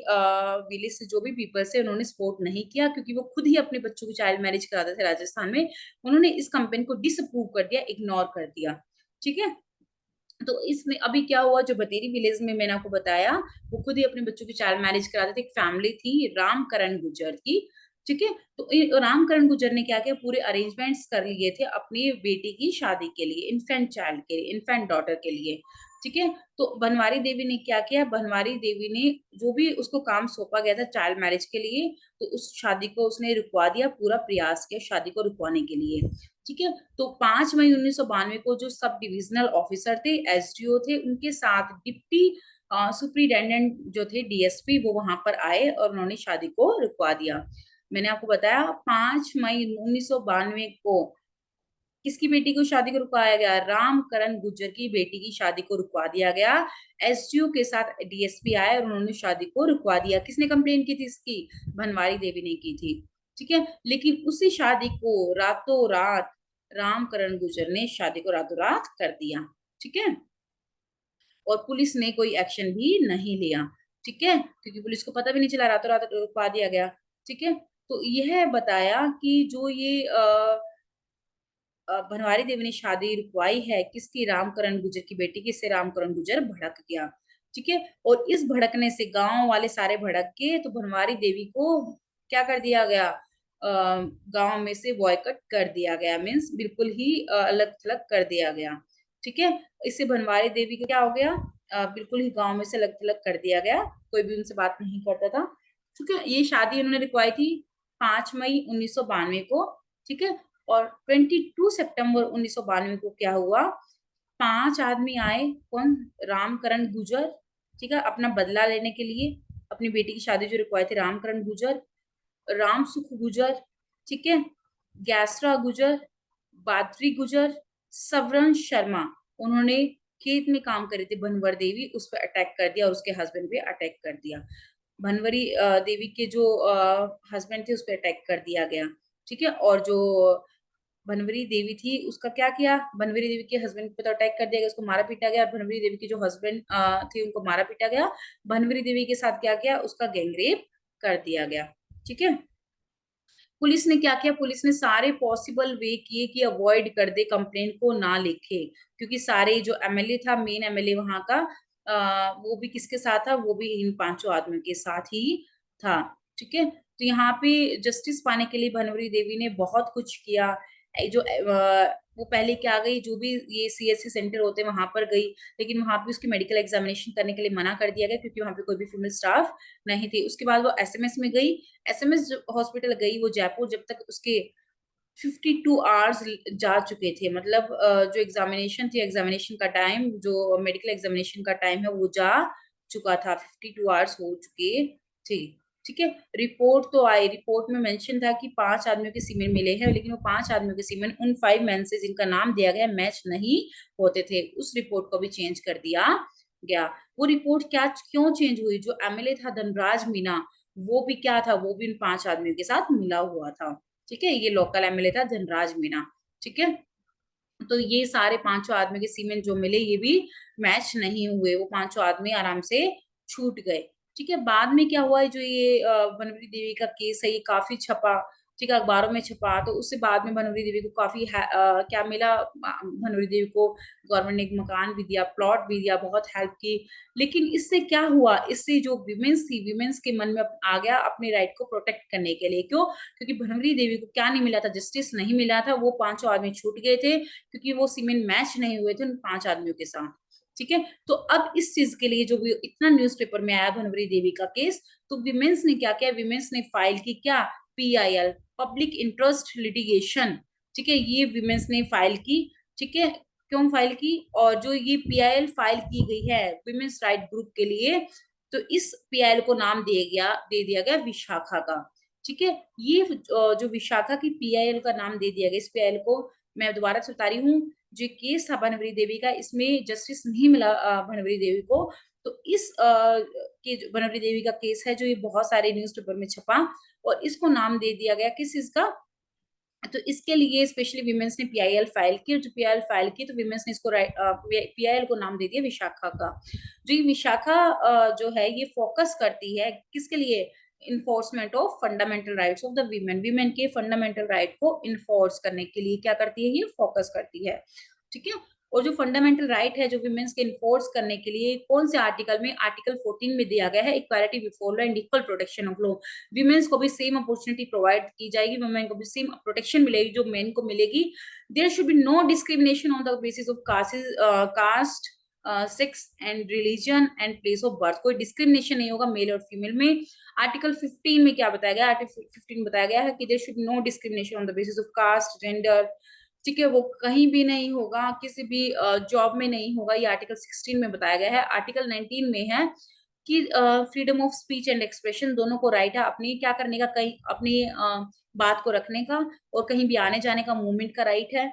विलेज से जो भी पीपल्स है, उन्होंने सपोर्ट नहीं किया, क्योंकि वो खुद ही अपने बच्चों की चाइल्ड मैरिज कराते थे राजस्थान में। उन्होंने इस कैंपेन को डिसअप्रूव कर दिया, इग्नोर कर दिया। ठीक है, तो इसमें अभी क्या हुआ, जो बतेरी विलेज में मैंने आपको बताया, वो खुद ही अपने बच्चों की चाइल्ड मैरिज कराते थे। एक फैमिली थी रामकरण गुर्जर की। ठीक है, तो रामकरण गुर्जर ने क्या किया, पूरे अरेंजमेंट्स कर लिए थे अपनी बेटी की शादी के लिए, इन्फेंट चाइल्ड के लिए, इन्फेंट डॉटर के लिए। ठीक है, तो बनवारी देवी ने क्या किया, बनवारी देवी ने जो भी उसको काम सौंपा गया था चाइल्ड मैरिज के लिए, तो उस शादी को उसने रुकवा दिया, पूरा प्रयास किया शादी को रुकवाने के लिए। ठीक है, तो 5 मई 1992 को जो सब डिविजनल ऑफिसर थे, एसडीओ थे, उनके साथ डिप्टी सुप्रिटेंडेंट जो थे, डीएसपी, वो वहां पर आए और उन्होंने शादी को रुकवा दिया। मैंने आपको बताया 5 मई 1992 को किसकी बेटी को शादी को रुकवाया गया, रामकरण गुर्जर की बेटी की शादी को रुकवा दिया गया। एसडीओ के साथ डीएसपी आए और उन्होंने शादी को रुकवा दिया। किसने कंप्लेन की थी इसकी, बनवारी देवी ने की थी। ठीक है, लेकिन उसी शादी को रातों रात रामकरण गुर्जर ने शादी को रातों रात कर दिया। ठीक है, और पुलिस ने कोई एक्शन भी नहीं लिया। ठीक है, क्योंकि पुलिस को पता भी नहीं चला, रातों रात रुकवा दिया गया। ठीक है, तो यह बताया कि जो ये बनवारी देवी ने शादी रुकवाई है किसकी, रामकरण गुर्जर की बेटी की, इससे रामकरण गुर्जर भड़क गया। ठीक है, और इस भड़कने से गांव वाले सारे भड़क के, तो बनवारी देवी को क्या कर दिया गया, गांव में से बॉयकट कर दिया गया, मीन्स बिल्कुल ही अलग थलग कर दिया गया। ठीक है, इससे बनवारी देवी का क्या हो गया, बिल्कुल ही गांव में से अलग थलग कर दिया गया, कोई भी उनसे बात नहीं करता था। ठीक है, ये शादी उन्होंने रुकवाई थी 5 मई 1992 को। ठीक है, और 22 सितंबर 1992 को क्या हुआ, 5 आदमी आए, कौन? रामकरण गुर्जर, ठीक है, अपना बदला लेने के लिए, अपनी बेटी की शादी जो रुकवाए थे रामकरण गुर्जर, राम सुख गुर्जर, ठीक है, गैसरा गुर्जर, बादरी गुर्जर, सवरण शर्मा, उन्होंने खेत में काम करे थे भनवर देवी, उस पर अटैक कर दिया और उसके हस्बैंड पे अटैक कर दिया। भनवरी देवी के जो हस्बैंड थे उस पर अटैक कर दिया गया, ठीक है। और जो बनवरी देवी थी उसका क्या किया, बनवरी देवी के हस्बैंड पे तो अटैक कर दिया गया, उसको मारा पीटा गया, और बनवरी देवी के जो हस्बैंड थे उनको मारा पीटा गया। बनवरी देवी के साथ क्या किया, उसका गैंगरेप कर दिया गया, ठीक है। पुलिस ने क्या किया, पुलिस ने सारे पॉसिबल वे किए कि अवॉइड कर दे, कंप्लेंट को ना लिखे, क्योंकि सारे जो एमएलए था, मेन एमएलए वहां का, वो भी किसके साथ था, वो भी इन 5 आदमियों के साथ ही था, ठीक है। तो यहाँ पे जस्टिस पाने के लिए भनवरी देवी ने बहुत कुछ किया। जो वो पहले क्या गई, जो भी ये सीएससी सेंटर होते हैं वहां पर गई, लेकिन वहां पे उसकी मेडिकल एग्जामिनेशन करने के लिए मना कर दिया गया, क्योंकि वहां पे कोई भी फीमेल स्टाफ नहीं थी। उसके बाद वो एसएमएस में गई, एसएमएस हॉस्पिटल गई वो जयपुर, जब तक उसके 52 आवर्स जा चुके थे, मतलब जो एग्जामिनेशन थी, एग्जामिनेशन का टाइम, जो मेडिकल एग्जामिनेशन का टाइम है वो जा चुका था, 52 आवर्स हो चुके थे, ठीक है। रिपोर्ट तो आई, रिपोर्ट में मेंशन था कि 5 आदमियों के सीमेन मिले हैं, लेकिन वो 5 आदमियों के सीमेन उन 5 मैन से जिनका नाम दिया गया मैच नहीं होते थे, उस रिपोर्ट को भी चेंज कर दिया गया। वो रिपोर्ट क्या क्यों चेंज हुई, जो एमएलए था धनराज मीना, वो भी क्या था, वो भी इन 5 आदमियों के साथ मिला हुआ था, ठीक है। ये लोकल एमएलए था धनराज मीना, ठीक है। तो ये सारे 5 आदमी के सीमेंट जो मिले ये भी मैच नहीं हुए, वो 5 आदमी आराम से छूट गए, ठीक है। बाद में क्या हुआ है, जो ये बनवरी देवी का केस है ये काफी छपा, ठीक है, अखबारों में छपा, तो उससे बाद में बनवरी देवी को काफी क्या मिला, बनवरी देवी को गवर्नमेंट ने एक मकान भी दिया, प्लॉट भी दिया, बहुत हेल्प की। लेकिन इससे क्या हुआ, इससे जो विमेंस थी, विमेंस के मन में आ गया अपने राइट को प्रोटेक्ट करने के लिए, क्यों? क्योंकि बनवरी देवी को क्या नहीं मिला था, जस्टिस नहीं मिला था, वो 5 आदमी छूट गए थे, क्योंकि वो सीमेंट मैच नहीं हुए थे उन 5 आदमियों के साथ, ठीक है। तो अब इस चीज के लिए जो भी इतना न्यूज़पेपर में आया भनवरी देवी का केस, तो विमेंस ने क्या किया, विमेंस ने फाइल की क्या, पीआईएल, पब्लिक इंटरेस्ट लिटिगेशन, ठीक है, ये विमेंस ने फाइल की, ठीक है। क्यों फाइल की, और जो ये पीआईएल फाइल की गई है विमेंस राइट ग्रुप के लिए, तो इस पीआईएल को नाम दे दिया गया विशाखा का, ठीक है। ये जो विशाखा की पीआईएल का नाम दे दिया गया, इस पीआईएल को मैं दोबारा से बता रही हूँ, जो केस था बनवरी देवी का, इसमें जस्टिस नहीं मिला बनवरी देवी को, तो इस के जो बनवरी देवी का केस है, जो ये बहुत सारे न्यूज़पेपर में छपा, और इसको नाम दे दिया गया किस इसका, तो इसके लिए स्पेशली विमेंस ने पीआईएल फाइल की, और जो पीआईएल फाइल की तो विमेंस ने इसको पीआईएल को नाम दे दिया विशाखा का। जो ये विशाखा जो है ये फोकस करती है किसके लिए, enforcement of fundamental rights of the women, women के फंडामेंटल राइट को इन्फोर्स करने के लिए क्या करती है, ये फोकस करती है, ठीक है। और जो फंडामेंटल राइट है जो विमेन्स के इन्फोर्स करने के लिए कौन से आर्टिकल में, आर्टिकल 14 में दिया गया है, equality before law and equal protection of law, women's को भी सेम अपॉर्चुनिटी प्रोवाइड की जाएगी, वुमेन को भी सेम प्रोटेक्शन मिलेगी जो मेन को मिलेगी। There should be no discrimination on the basis of caste, sex and religion and place of birth, कोई डिस्क्रिमिनेशन नहीं होगा मेल और फीमेल में। आर्टिकल 15 में क्या बताया गया, आर्टिकल 15 बताया गया है कि there should no discrimination on the basis of caste, gender, ठीक है, वो कहीं भी नहीं होगा, किसी भी जॉब में नहीं होगा, ये आर्टिकल 16 में बताया गया है। आर्टिकल 19 में है कि freedom of speech and expression, दोनों को राइट है अपनी क्या करने का, कहीं अपनी बात को रखने का, और कहीं भी आने जाने का, मूवमेंट का राइट है,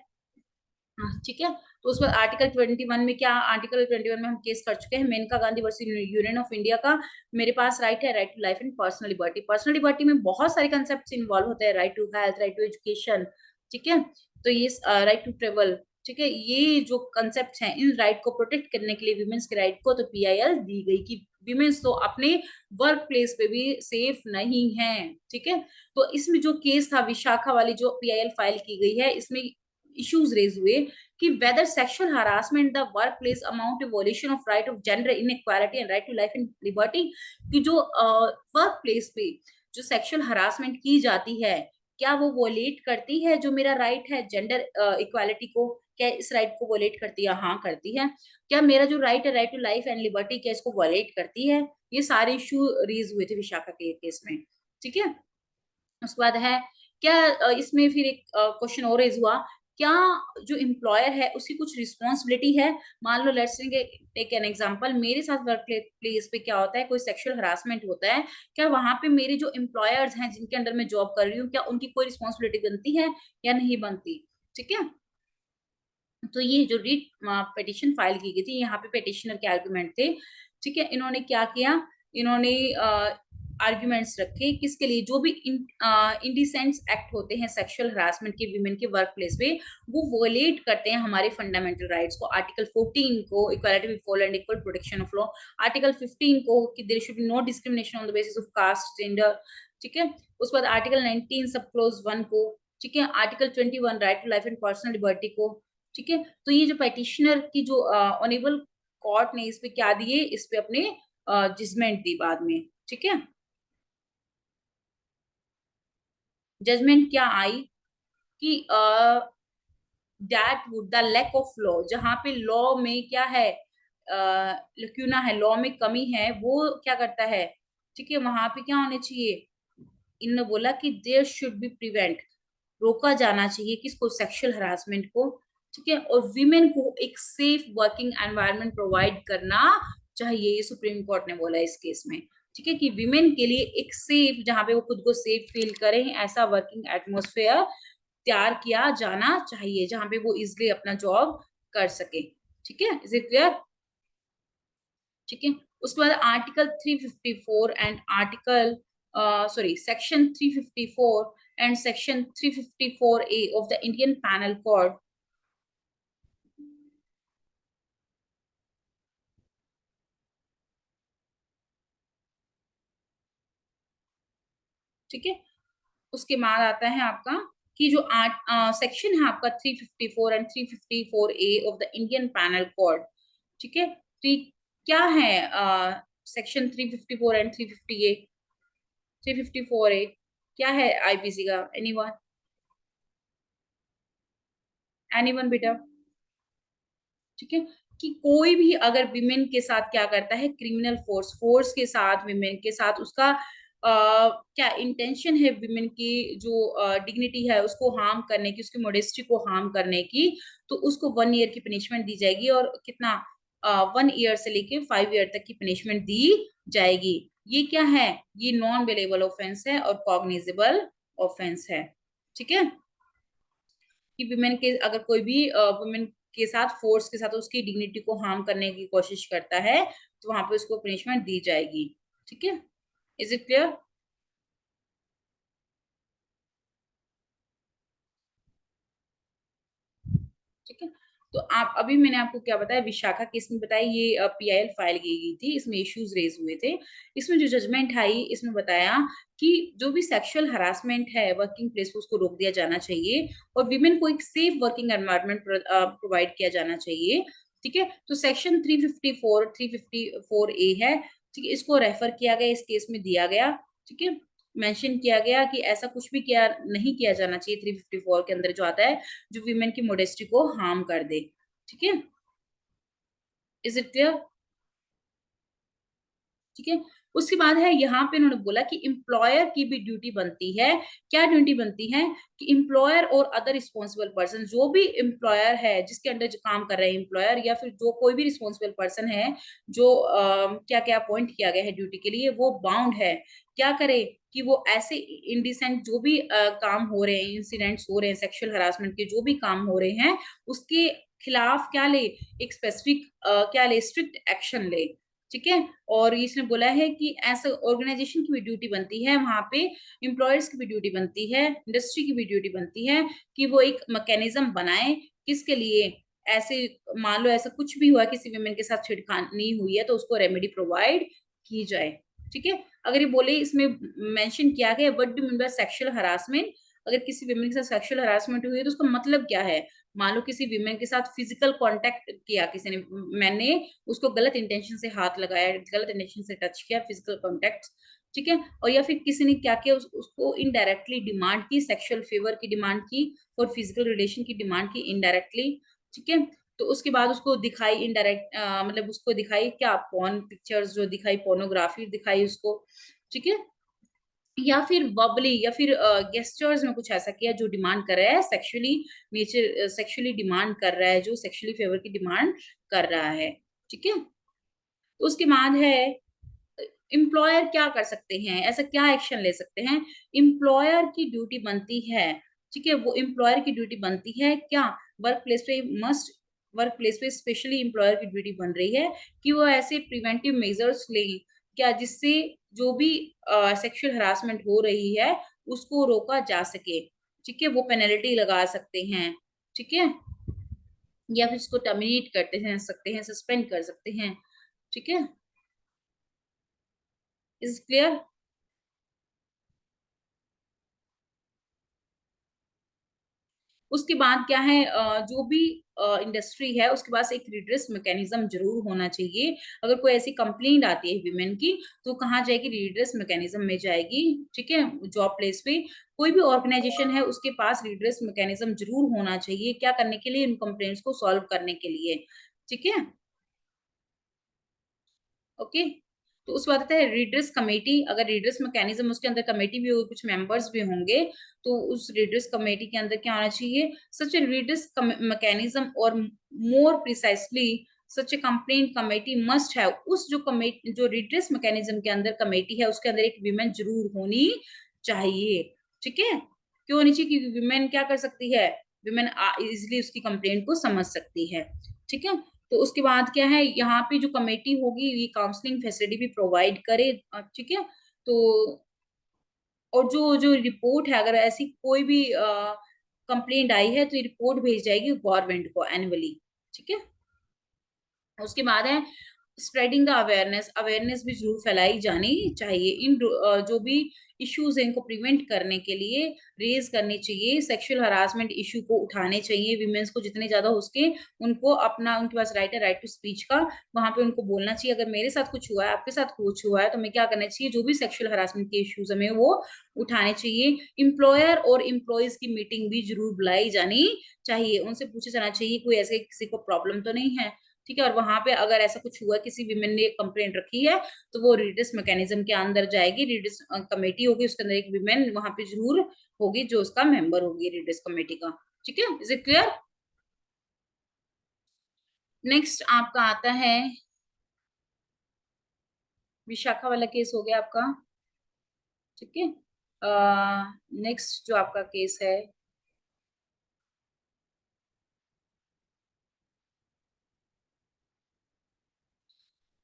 ठीक है। तो उस पर आर्टिकल 21 में क्या, आर्टिकल 21 में हम केस कर चुके हैं, Maneka Gandhi versus union of India का, मेरे पास राइट है, right to life and personal liberty. Personal liberty में बहुत सारे कंसेप्ट इन्वॉल्व होते हैं, right to health, right to education, ठीक है, तो ये राइट टू ट्रेवल, ठीक है, ये जो कंसेप्ट हैं इन राइट को प्रोटेक्ट करने के लिए विमेंस के राइट को तो पीआईएल दी गई कि विमेंस तो अपने वर्क प्लेस पे भी सेफ नहीं है, ठीक है। तो इसमें जो केस था विशाखा वाली जो पीआईएल फाइल की गई है, इसमें इश्यूज रेज हुए कि whether sexual harassment the workplace amount to violation of right of gender inequality and right to life and liberty, कि जो वर्क प्लेस पे जो सेक्सुअल हरासमेंट की जाती है क्या वो वोलेट करती है जो मेरा राइट है जेंडर इक्वालिटी को, क्या इस राइट को वोलेट करती है, हाँ करती है। क्या मेरा जो राइट है, right to life and liberty, क्या इसको वोलेट करती है, ये सारे इशू रेज हुए थे विशाखा के केस में, ठीक है। उसके बाद है क्या इसमें फिर एक क्वेश्चन और रेज हुआ क्या जो एम्प्लॉयर है उसकी कुछ रिस्पॉन्सिबिलिटी है? मान लो लेट्स टेक एन एग्जांपल, मेरे साथ वर्क प्लेस पे क्या होता है, कोई सेक्सुअल हरासमेंट होता है, क्या वहां पे मेरे जो एम्प्लॉयर्स हैं जिनके अंडर मैं जॉब कर रही हूँ, क्या उनकी कोई रिस्पॉन्सिबिलिटी बनती है या नहीं बनती? ठीक है। तो ये जो रीट पिटिशन फाइल की गई थी, यहाँ पे पिटिशनर के आर्गुमेंट थे। ठीक है, इन्होंने क्या किया, इन्होंने आर्ग्यूमेंट्स रखे किसके लिए, जो भी इंडिसेंट्स एक्ट होते हैं सेक्सुअल हरासमेंट के विमेन के वर्क प्लेस पे, वो वोलेट करते हैं हमारे फंडामेंटल राइट्स को। आर्टिकल 14 को equality before and equal protection of law, article 15 को कि there should be no discrimination on the basis of caste gender. ठीक है, उसके बाद आर्टिकल 19 सब क्लोज 1 को, ठीक है, article 21 right to life and personal liberty को। ठीक है, तो ये जो पेटिशनर की जो ऑनेबल कोर्ट ने इस पे क्या दिए, इस पे अपने जजमेंट दी बाद में। ठीक है, जजमेंट क्या आई कि that would the lack of law, जहां पे लॉ में क्या है, लक्यूना है, लॉ में कमी है, वो क्या करता है, ठीक है, वहां पे क्या होने चाहिए, इन्होंने बोला कि देयर शुड बी प्रिवेंट, रोका जाना चाहिए किसको, सेक्सुअल हरासमेंट को। ठीक है, और विमेन को एक सेफ वर्किंग एनवायरनमेंट प्रोवाइड करना चाहिए, ये सुप्रीम कोर्ट ने बोला इस केस में। ठीक है, कि विमेन के लिए एक सेफ, जहां पे वो खुद को सेफ फील करें, ऐसा वर्किंग एटमोसफेयर तैयार किया जाना चाहिए जहां पे वो इजिली अपना जॉब कर सके। ठीक है, इज इट क्लियर? ठीक है, उसके बाद article 354 and article sorry section 354 and section 354A of the Indian panel code. ठीक है, उसके बाद आता है आपका कि जो सेक्शन है आपका 354 and 354A of the Indian panel code. ठीक है, थ्री क्या है, सेक्शन 354 एंड 350A, 354A क्या है आईपीसी का, एनीवन, एनीवन बेटा? ठीक है, कि कोई भी अगर विमेन के साथ क्या करता है, क्रिमिनल फोर्स, फोर्स के साथ विमेन के साथ उसका क्या इंटेंशन है, विमेन की जो डिग्निटी है उसको हार्म करने की, उसकी मोडेस्टी को हार्म करने की, तो उसको 1 ईयर की पनिशमेंट दी जाएगी, और कितना, 1 ईयर से लेके 5 ईयर तक की पनिशमेंट दी जाएगी। ये क्या है, ये नॉन बेलेबल ऑफेंस है और कॉग्निजेबल ऑफेंस है। ठीक है, कि विमेन के अगर कोई भी वुमेन के साथ फोर्स के साथ उसकी डिग्निटी को हार्म करने की कोशिश करता है, तो वहां पे उसको पनिशमेंट दी जाएगी। ठीक है, इज इट क्लियर? ठीक है, तो आप अभी मैंने आपको क्या बताया, विशाखा केस में बताया, ये पीआईएल फाइल की गई थी, इसमें इश्यूज रेज हुए थे। इसमें जो जजमेंट आई, इसमें बताया कि जो भी सेक्सुअल हरासमेंट है वर्किंग प्लेस पे उसको रोक दिया जाना चाहिए, और विमेन को एक सेफ वर्किंग एनवायरनमेंट प्रोवाइड किया जाना चाहिए। ठीक है, तो सेक्शन 354 354A है। ठीक है, इसको रेफर किया गया, इस केस में दिया गया। ठीक है, मेंशन किया गया कि ऐसा कुछ भी किया नहीं किया जाना चाहिए 354 के अंदर जो आता है, जो विमेन की मोडेस्टी को हार्म कर दे। ठीक है, इज इट क्लियर? ठीक है, उसके बाद है यहाँ पे उन्होंने बोला कि एम्प्लॉयर की भी ड्यूटी बनती है। क्या ड्यूटी बनती है, कि एम्प्लॉयर और अदर रिस्पॉन्सिबल पर्सन, जो भी एम्प्लॉयर है जिसके अंडर जो काम कर रहे हैं एम्प्लॉयर, या फिर जो कोई भी रिस्पॉन्सिबल पर्सन है जो क्या क्या अपॉइंट किया गया है ड्यूटी के लिए, वो बाउंड है क्या करे, कि वो ऐसे इंडिसेंट जो भी काम हो रहे हैं, इंसिडेंट्स हो रहे हैं, सेक्सुअल हरासमेंट के जो भी काम हो रहे हैं, उसके खिलाफ क्या ले, एक स्पेसिफिक क्या ले, स्ट्रिक्ट एक्शन ले। ठीक है, और इसने बोला है कि ऐसा ऑर्गेनाइजेशन की भी ड्यूटी बनती है, वहां पे एम्प्लॉयर्स की भी ड्यूटी बनती है, इंडस्ट्री की भी ड्यूटी बनती है, कि वो एक मैकेनिज्म बनाए किसके लिए, ऐसे मान लो ऐसा कुछ भी हुआ, किसी विमेन के साथ छिड़खानी हुई है, तो उसको रेमेडी प्रोवाइड की जाए। ठीक है, अगर ये बोले, इसमें मेंशन किया गया what do mean by sexual harassment, अगर किसी विमेन के साथ सेक्सुअल हरासमेंट हुई है तो उसका मतलब क्या है, मान लो किसी विमेन के साथ फिजिकल कांटेक्ट किया किसी ने, मैंने उसको गलत इंटेंशन से हाथ लगाया, गलत इंटेंशन से टच किया, फिजिकल कांटेक्ट। ठीक है, और या फिर किसी ने क्या किया, उसको इनडायरेक्टली डिमांड की, सेक्सुअल फेवर की डिमांड की, और फिजिकल रिलेशन की डिमांड की इनडायरेक्टली। ठीक है, तो उसके बाद उसको दिखाई इनडायरेक्ट, मतलब उसको दिखाई क्या, पॉर्न पिक्चर्स जो दिखाई, पोर्नोग्राफी दिखाई उसको। ठीक है, या फिर वर्बली या फिर गेस्चर्स में कुछ ऐसा किया जो डिमांड कर रहा है, सेक्सुअली नेचर, सेक्सुअली डिमांड कर रहा है, जो सेक्सुअली फेवर की डिमांड कर रहा है। ठीक है, तो उसके बाद है एम्प्लॉयर क्या कर सकते हैं, ऐसा क्या एक्शन ले सकते हैं। एम्प्लॉयर की ड्यूटी बनती है, ठीक है, वो एम्प्लॉयर की ड्यूटी बनती है क्या, वर्क प्लेस पे मस्ट, वर्क प्लेस पे स्पेशली एम्प्लॉयर की ड्यूटी बन रही है कि वो ऐसे प्रिवेंटिव मेजर्स ले, क्या, जिससे जो भी सेक्सुअल हरासमेंट हो रही है उसको रोका जा सके। ठीक है, वो पेनल्टी लगा सकते हैं। ठीक है, या फिर उसको टर्मिनेट करते हैं सकते हैं, सस्पेंड कर सकते हैं। ठीक है, इज क्लियर। उसके बाद क्या है, जो भी इंडस्ट्री है उसके पास एक रिड्रेस मैकेनिज्म जरूर होना चाहिए। अगर कोई ऐसी कंप्लेंट आती है विमेन की, तो कहाँ जाएगी, रिड्रेस मैकेनिज्म में जाएगी। ठीक है, जॉब प्लेस पे कोई भी ऑर्गेनाइजेशन है उसके पास रिड्रेस मैकेनिज्म जरूर होना चाहिए, क्या करने के लिए, इन कंप्लेंट्स को सॉल्व करने के लिए। ठीक है, ओके। तो उस बात है रीडर्स कमेटी, अगर रीडर्स मैकेनिज्म उसके अंदर कमेटी भी होगी, कुछ मेंबर्स भी होंगे, तो उस रीडर्स कमेटी के अंदर क्या होना चाहिए, सच ए रीडर्स मैकेनिज्म, और मोर प्रिसाइसली सच ए कंप्लेंट कमेटी मस्ट है, उस जो कमेटी, जो रीडर्स मैकेनिज्म के अंदर कमेटी है उसके अंदर एक विमेन जरूर होनी चाहिए। ठीक है, क्यों होनी चाहिए, क्योंकि विमेन क्या कर सकती है, विमेन इजिली उसकी कंप्लेंट को समझ सकती है। ठीक है, तो उसके बाद क्या है, यहाँ पे जो कमेटी होगी ये काउंसलिंग फैसिलिटी भी प्रोवाइड करे। ठीक है, तो और जो जो रिपोर्ट है, अगर ऐसी कोई भी कंप्लेंट आई है तो ये रिपोर्ट भेज जाएगी गवर्नमेंट को एनुअली। ठीक है, उसके बाद है स्प्रेडिंग द अवेयरनेस, अवेयरनेस भी जरूर फैलाई जानी चाहिए। जो भी इश्यूज हैं इनको प्रिवेंट करने के लिए रेज करनी चाहिए, सेक्सुअल हरासमेंट इशू को उठाने चाहिए, विमेंस को जितने ज्यादा हो सके उनको अपना, उनके पास राइट है, राइट टू स्पीच का, वहां पे उनको बोलना चाहिए अगर मेरे साथ कुछ हुआ है, आपके साथ कुछ हुआ है, तो मैं क्या करना चाहिए, जो भी सेक्सुअल हरासमेंट के इश्यूज हमें वो उठाने चाहिए। एम्प्लॉयर और एम्प्लॉयज की मीटिंग भी जरूर बुलाई जानी चाहिए, उनसे पूछा जाना चाहिए कोई ऐसे किसी को प्रॉब्लम तो नहीं है। ठीक है, और वहां पे अगर ऐसा कुछ हुआ, किसी विमेन ने कंप्लेंट रखी है, तो वो रिडिस मैकेनिज्म के अंदर जाएगी, रिडिस कमेटी होगी उसके अंदर एक विमेन वहां पे जरूर होगी जो उसका मेंबर होगी रिडिस कमेटी का। ठीक है, इज इट क्लियर। नेक्स्ट आपका आता है विशाखा वाला केस, हो गया आपका। ठीक है, नेक्स्ट जो आपका केस है,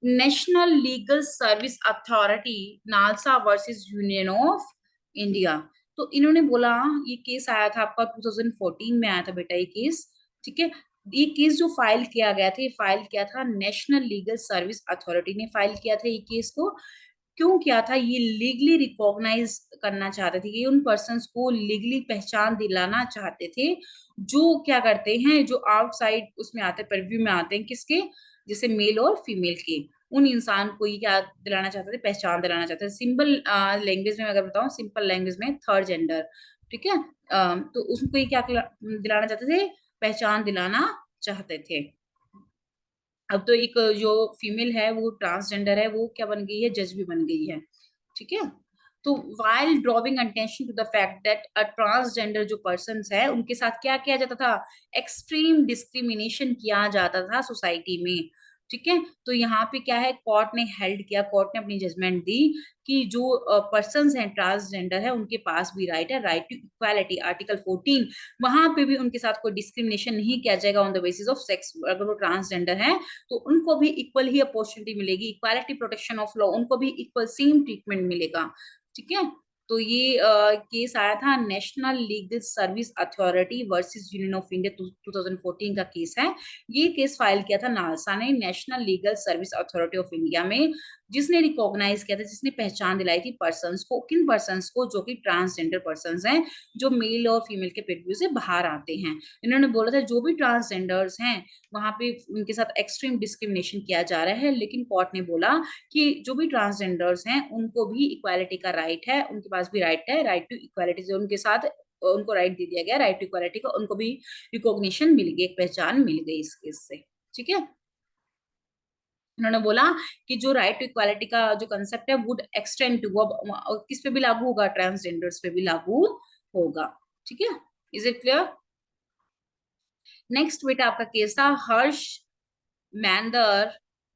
national legal service authority NALSA versus union of India. तो इन्होंने बोला, ये केस आया था आपका 2014 में आया था बेटा ये केस। ठीक है, ये केस जो फाइल किया गया था, ये फाइल किया था नेशनल लीगल सर्विस अथॉरिटी ने फाइल किया था ये केस को। क्यों किया था, ये लीगली रिकॉग्नाइज करना चाहते थे, ये उन पर्सन्स को लीगली पहचान दिलाना चाहते थे जो क्या करते हैं, जो आउटसाइड उसमें आते हैं, परव्यू में आते हैं, किसके, जैसे मेल और फीमेल के, उन इंसान को ये क्या दिलाना चाहते थे, पहचान दिलाना चाहते थे। सिंपल लैंग्वेज में अगर बताऊं, सिंपल लैंग्वेज में थर्ड जेंडर। ठीक है, तो उसको ये क्या दिलाना चाहते थे, पहचान दिलाना चाहते थे। अब तो एक जो फीमेल है वो ट्रांसजेंडर है, वो क्या बन गई है, जज भी बन गई है। ठीक है, तो while drawing attention to the fact that a transgender जो पर्सन है उनके साथ क्या किया जाता था, एक्सट्रीम डिस्क्रिमिनेशन किया जाता था सोसाइटी में। ठीक है, तो यहाँ पे क्या है, कोर्ट ने हेल्ड किया, कोर्ट ने अपनी जजमेंट दी कि जो पर्सन हैं ट्रांसजेंडर है उनके पास भी राइट है, राइट टू इक्वालिटी, आर्टिकल 14, वहां पे भी उनके साथ कोई डिस्क्रिमिनेशन नहीं किया जाएगा on the basis of sex. अगर वो ट्रांसजेंडर है तो उनको भी इक्वल ही अपॉर्चुनिटी मिलेगी, इक्वालिटी प्रोटेक्शन ऑफ लॉ, उनको भी इक्वल सेम ट्रीटमेंट मिलेगा। ठीक है, तो ये केस आया था national legal service authority versus union of India, 2014 का केस है। ये केस फाइल किया था नालसा ने national legal service authority of India में, जिसने रिकॉग्नाइज किया था, जिसने पहचान दिलाई थी पर्सन्स को, किन पर्सन्स को, जो कि ट्रांसजेंडर पर्सन्स हैं, जो मेल और फीमेल के पेटव्यू से बाहर आते हैं। इन्होंने बोला था जो भी ट्रांसजेंडर्स हैं वहां पे उनके साथ एक्सट्रीम डिस्क्रिमिनेशन किया जा रहा है, लेकिन कोर्ट ने बोला कि जो भी ट्रांसजेंडर्स हैं उनको भी इक्वालिटी का राइट है, उनके पास भी राइट है, राइट टू इक्वालिटी, जो उनके साथ उनको राइट दे दिया गया राइट टू इक्वालिटी का, उनको भी रिकॉग्निशन मिल गई, एक पहचान मिल गई इस केस से। ठीक है, उन्होंने बोला कि जो राइट टू इक्वालिटी का जो कंसेप्ट है वुड एक्सटेंड टू, वो किस पे भी लागू होगा, ट्रांसजेंडर्स पे भी लागू होगा। ठीक है, इज इट क्लियर? नेक्स्ट बेटा आपका केस था हर्ष मैंदर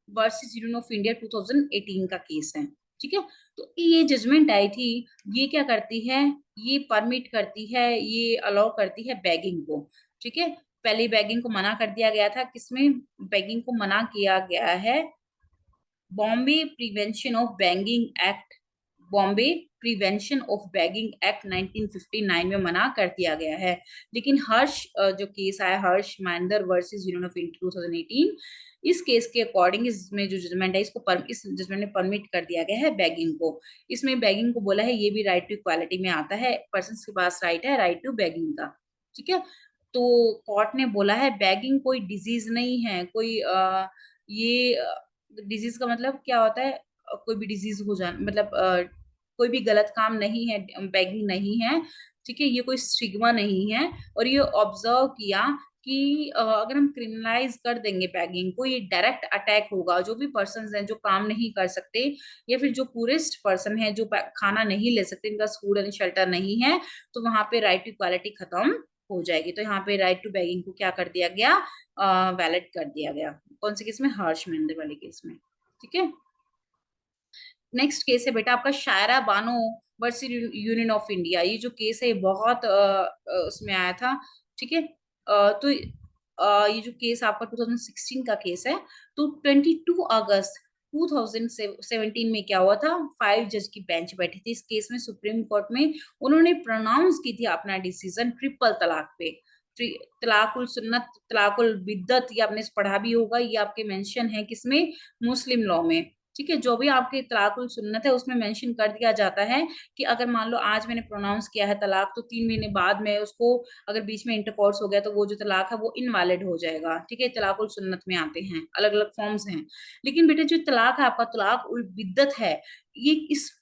वर्सेस यूनियन ऑफ इंडिया 2018 का केस है। ठीक है, तो ये जजमेंट आई थी, ये क्या करती है, ये परमिट करती है, ये अलाउ करती है बैगिंग को। ठीक है, पहले बैगिंग को मना कर दिया गया था, किसमें बैगिंग को मना किया गया है, Bombay prevention of banging act, Bombay prevention of bagging act 1959 में मना कर दिया गया है। लेकिन हर्ष जो केस आया, Harsh Mahender versus union of India 2018, इस केस के अकॉर्डिंग इसमें जो जजमेंट है, इस जजमेंट ने परमिट कर दिया गया है बैगिंग को। इसमें बैगिंग को बोला है ये भी राइट टू इक्वालिटी में आता है, पर्सन के पास राइट है राइट टू बैगिंग का। ठीक है, तो कोर्ट ने बोला है बैगिंग कोई डिजीज नहीं है, कोई ये डिजीज का मतलब क्या होता है, कोई भी डिजीज हो जाना, मतलब कोई भी गलत काम नहीं है, बैगिंग नहीं है। ठीक है, ये कोई स्टिग्मा नहीं है। और ये ऑब्जर्व किया कि अगर हम क्रिमिनलाइज कर देंगे बैगिंग को, ये डायरेक्ट अटैक होगा जो भी पर्सन हैं जो काम नहीं कर सकते, या फिर जो पुरेस्ट पर्सन है जो खाना नहीं ले सकते, इनका फूड एंड शेल्टर नहीं है, तो वहां पे राइट टू इक्वालिटी खत्म हो जाएगी। तो यहाँ पे राइट टू बैगिंग को क्या कर दिया गया, वैलिड कर दिया गया। कौन से केस में, हर्ष महेंद्र वाले केस में। ठीक है, नेक्स्ट केस है बेटा आपका Shayara Bano versus union of India. ये जो केस है ये बहुत उसमें आया था। ठीक है, तो ये जो केस आपका 2016 का केस है, तो 22 अगस्त 2017 में क्या हुआ था, 5 जज की बेंच बैठी थी इस केस में सुप्रीम कोर्ट में। उन्होंने प्रोनाउंस की थी अपना डिसीजन ट्रिपल तलाक पे। तलाकुल सुन्नत, तलाकुल बिद्दत, ये आपने पढ़ा भी होगा, ये आपके मेंशन है किसमें, मुस्लिम लॉ में। ठीक है, जो भी आपके तलाकुल सुन्नत है उसमें मेंशन कर दिया जाता है कि अगर मान लो आज मैंने प्रोनाउंस किया है तलाक, तो 3 महीने बाद में उसको अगर बीच में इंटरकोर्स हो गया तो वो जो तलाक है वो इनवैलिड हो जाएगा। ठीक है, तलाकुल सुन्नत में आते हैं, अलग अलग फॉर्म्स हैं। लेकिन बेटे जो तलाक है आपका, तलाक उल बिद्दत है, ये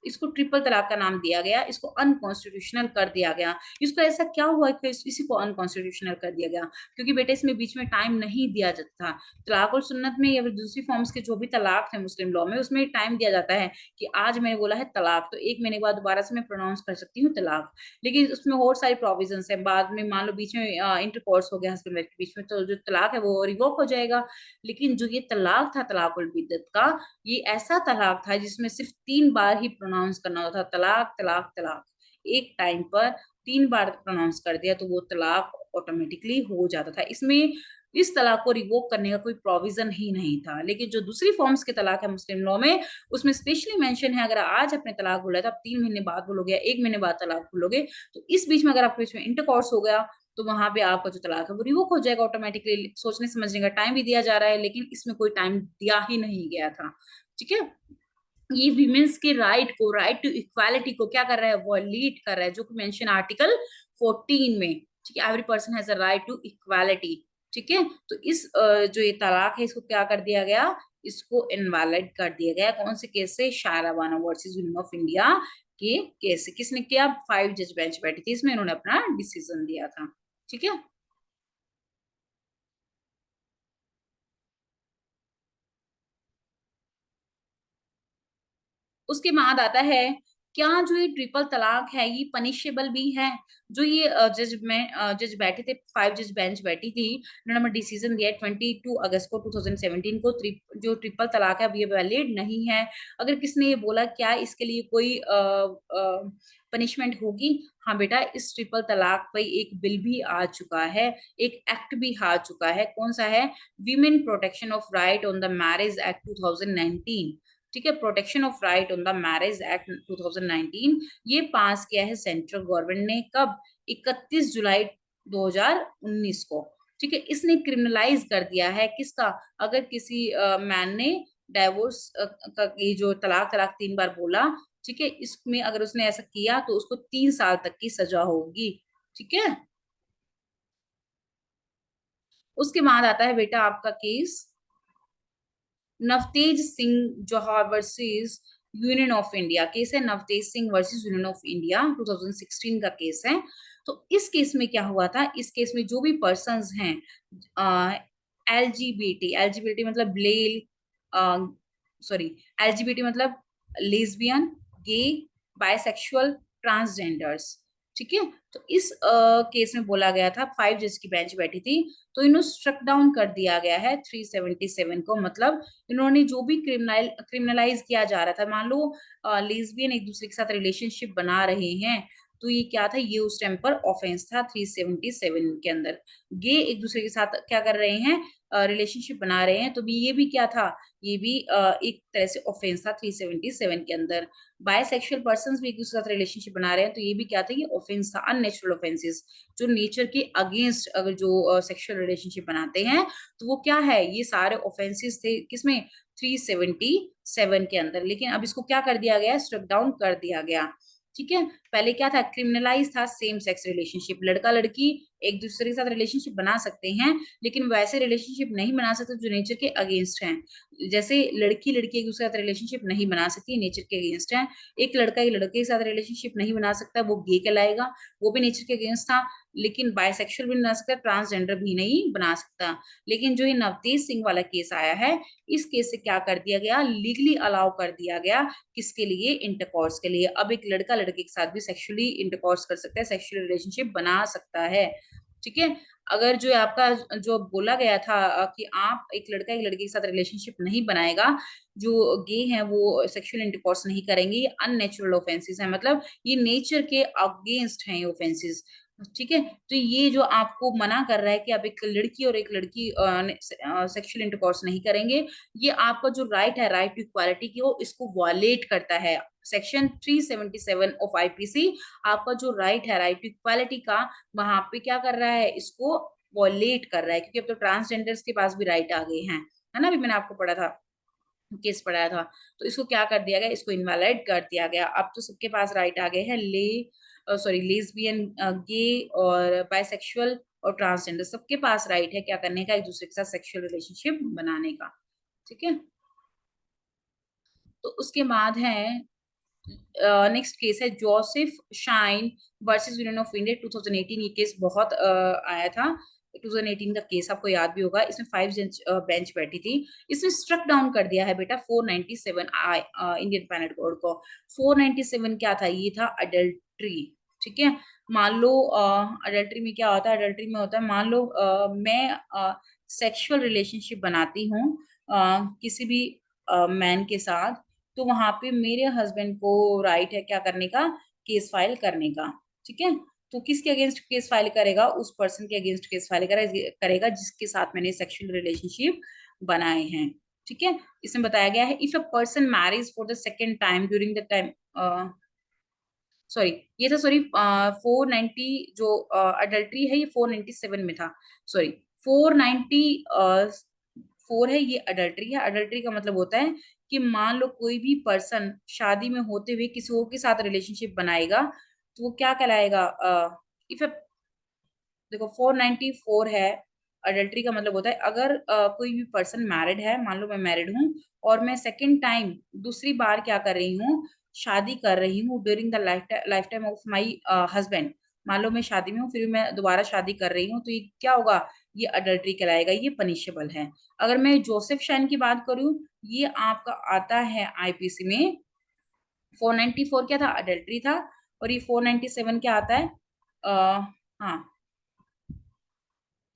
इसको ट्रिपल तलाक का नाम दिया गया, इसको अनकॉन्स्टिट्यूशनल कर दिया गया। इसको ऐसा क्या हुआ कि इसी को अनकॉन्स्टिट्यूशनल कर दिया गया, क्योंकि बेटे इसमें बीच में टाइम नहीं दिया जाता था। तलाक और सुन्नत में या फिर दूसरी फॉर्म्स के जो भी तलाक है मुस्लिम लॉ में, उसमें टाइम दिया जाता है कि आज मैंने बोला है तलाक, तो 1 महीने के बाद दोबारा से मैं प्रोनाउंस कर सकती हूँ तलाक। लेकिन उसमें और सारी प्रोविजन है, बाद में मान लो बीच में इंटरकोर्स हो गया हस्बैंड वाइफ के बीच में, तो जो तलाक है वो रिवोक हो जाएगा। लेकिन जो ये तलाक था तलाकुल बिद्दत का, ये ऐसा तलाक था जिसमें सिर्फ 3 बार ही प्रोनाउंस करना होता था, तलाक तलाक तलाक। एक टाइम पर 3 बार प्रोनाउंस कर दिया तो वो तलाक ऑटोमेटिकली हो जाता था। इसमें इस तलाक को रिवोक करने का कोई प्रोविजन ही नहीं था। लेकिन जो दूसरी फॉर्म्स के तलाक है मुस्लिम लॉ में, उसमें स्पेशली मेंशन है, अगर आज अपने तलाक बोला तो आप 3 महीने बाद बोलोगे या 1 महीने बाद तलाक बोलोगे, तो इस बीच में अगर आपके बीच में इंटरकोर्स हो गया तो वहां पे आपका जो तलाक है वो रिवोक हो जाएगा ऑटोमेटिकली। सोचने समझने का टाइम भी दिया जा रहा है, लेकिन इसमें कोई टाइम दिया ही नहीं गया था। ठीक है, ये विमेन्स के राइट को, राइट टू इक्वालिटी को क्या कर रहा है, वॉयलेट कर रहा है, जो मेंशन आर्टिकल 14 में। ठीक है, every person has a right to equality. ठीक है, तो इस जो ये तलाक है इसको क्या कर दिया गया, इसको इनवैलिड कर दिया गया। कौन से केस से, Shayara Bano versus union of India के केस से। किसने किया, 5 जज बेंच बैठी थी, इसमें इन्होंने अपना डिसीजन दिया था। ठीक है, उसके बाद आता है, क्या जो ये ट्रिपल तलाक है ये पनिशेबल भी है। जो ये जज बैठे थे, 5 जज बेंच बैठी थी, उन्होंने हमें डिसीजन दिया 22 अगस्त को 2017 को, जो ट्रिपल तलाक है अब ये वैलिड नहीं है। अगर किसने ये बोला, क्या इसके लिए कोई पनिशमेंट होगी। हाँ बेटा, इस ट्रिपल तलाक पे एक बिल भी आ चुका है, एक एक्ट भी आ चुका है। कौन सा है, women protection of right on the marriage act 2019। ठीक है, protection of right on the marriage act 2019, ये पास किया है सेंट्रल गवर्नमेंट ने, कब, 31 जुलाई 2019 को। ठीक है, इसने क्रिमिनलाइज कर दिया है किसका, अगर किसी मैन ने डाइवोर्स का ये जो तलाक तलाक 3 बार बोला, ठीक है, इसमें अगर उसने ऐसा किया तो उसको 3 साल तक की सजा होगी। ठीक है, उसके बाद आता है बेटा आपका case Navtej Singh Johar versus union of India. Case है Navtej Singh versus union of India, 2016 का केस है। तो इस केस में क्या हुआ था, इस केस में जो भी पर्सन्स हैं, एलजीबीटी, एलजीबीटी मतलब सॉरी, एलजीबीटी मतलब लेस्बियन, गे, बायसेक्सुअल, ट्रांसजेंडर्स। ठीक है, तो इस केस में बोला गया था, 5 जज की बेंच बैठी थी, तो इन्हों स्ट्रक डाउन कर दिया गया है 377 को। मतलब इन्होंने जो भी क्रिमिनलाइज किया जा रहा था, मान लो लेस्बियन एक दूसरे के साथ रिलेशनशिप बना रहे हैं, तो ये क्या था, ये उस टाइम पर ऑफेंस था 377 के अंदर। गे एक दूसरे के साथ क्या कर रहे हैं, रिलेशनशिप बना रहे हैं, तो भी ये भी क्या था, ये भी एक तरह से ऑफेंस था 377 के अंदर। बायसेक्सुअल पर्संस भी एक दूसरे के साथ रिलेशनशिप बना रहे हैं, तो ये भी क्या था, ये ऑफेंस था, अननेचुरल ऑफेंसेस, जो नेचर के अगेंस्ट अगर जो सेक्सुअल रिलेशनशिप बनाते हैं, तो वो क्या है, ये सारे ऑफेंसेस थे किसमें, 377 के अंदर। लेकिन अब इसको क्या कर दिया गया, स्ट्रक डाउन कर दिया गया। ठीक है, पहले क्या था, क्रिमिनलाइज था सेम सेक्स रिलेशनशिप, लड़का लड़की एक दूसरे के साथ रिलेशनशिप बना सकते हैं, लेकिन वैसे रिलेशनशिप नहीं बना सकते जो नेचर के अगेंस्ट हैं। जैसे लड़की लड़की एक दूसरे के साथ रिलेशनशिप नहीं बना सकती, नेचर के अगेंस्ट है। एक लड़का एक लड़के के साथ रिलेशनशिप नहीं बना सकता, वो गे कहलाएगा, वो भी नेचर के अगेंस्ट था। लेकिन बायसेक्सुअल भी नहीं बना सकता, ट्रांसजेंडर भी नहीं बना सकता। लेकिन जो ये नवतेज सिंह वाला केस आया है, इस केस से क्या कर दिया गया, लीगली अलाउ कर दिया गया, किसके लिए, इंटरकॉर्स के लिए। अब एक लड़का लड़के के साथ भी सेक्सुअली इंटरकॉर्स कर सकता है, सेक्सुअल रिलेशनशिप बना सकता है। ठीक है, अगर जो आपका जो बोला गया था कि आप एक लड़का एक लड़की के साथ रिलेशनशिप नहीं बनाएगा, जो गे हैं वो सेक्सुअल इंटरकॉर्स नहीं करेंगे, ये अननेचुरल ऑफेंसेस है, मतलब ये नेचर के अगेंस्ट हैं ये ऑफेंसेस। ठीक है, तो ये जो आपको मना कर रहा है कि आप एक लड़की और एक लड़की सेक्सुअल इंटरकॉर्स नहीं करेंगे, ये आपका जो राइट है, राइट टू इक्वालिटी की, वो इसको वॉलेट करता है। सेक्शन 377 ऑफ आईपीसी आपका जो राइट है, राइट टू इक्वालिटी का, वहां पे क्या कर रहा है, इसको वॉलेट कर रहा है, क्योंकि अब तो ट्रांसजेंडर्स के पास भी राइट आ गए हैं, है ना, अभी मैंने आपको पढ़ा था, केस पढ़ाया था। तो इसको क्या कर दिया गया, इसको इनवैलिड कर दिया गया। अब तो सबके पास राइट आ गए हैं, लेस्बियन, गे और बायसेक्सुअल और ट्रांसजेंडर, सबके पास राइट है क्या करने का, एक दूसरे के साथ सेक्सुअल रिलेशनशिप बनाने का। ठीक है, तो उसके बाद है नेक्स्ट केस है Joseph shine versus union of India 2018। ये केस बहुत आया था, 2018 का केस आपको याद भी होगा। इसमें 5 जज बेंच बैठी थी। इसने स्ट्रक डाउन कर दिया है बेटा 497 इंडियन पैनल कोड को। 497 क्या था, ये था अडल्ट्री। ठीक है, मान लो अडल्ट्री में क्या होता है, अडल्ट्री में होता है, मान लो मैं सेक्सुअल रिलेशनशिप बनाती हूँ किसी भी मैन के साथ, तो वहां पे मेरे हस्बैंड को राइट है क्या करने का, केस फाइल करने का। ठीक है, तो किसके अगेंस्ट केस फाइल करेगा, उस पर्सन के अगेंस्ट केस फाइल करेगा जिसके साथ मैंने सेक्सुअल रिलेशनशिप बनाए हैं। ठीक है, इसमें बताया गया है, if a person marriage for the second time during the time, sorry, ये था, सॉरी, 490 जो अडल्ट्री है, ये 497 में था, सॉरी, 494 है, ये अडल्ट्री है। अडल्ट्री का मतलब होता है कि मान लो कोई भी पर्सन शादी में होते हुए किसी और के साथ रिलेशनशिप बनाएगा, तो वो क्या कहलाएगा, इफ देखो 494 है, अडल्ट्री का मतलब होता है अगर कोई भी पर्सन मैरिड है, मान लो मैं मैरिड हूँ और मैं सेकंड टाइम दूसरी बार क्या कर रही हूँ, शादी कर रही हूँ during the life time of my husband. मान लो मैं शादी में हूँ फिर मैं दोबारा शादी कर रही हूँ, तो ये क्या होगा, ये अडल्ट्री कहलाएगा, ये पनिशेबल है। अगर मैं जोसेफ शाइन की बात करूँ, ये आपका आता है आईपीसी में, 494 क्या था, अडल्ट्री था, और ये 497 क्या आता है, हाँ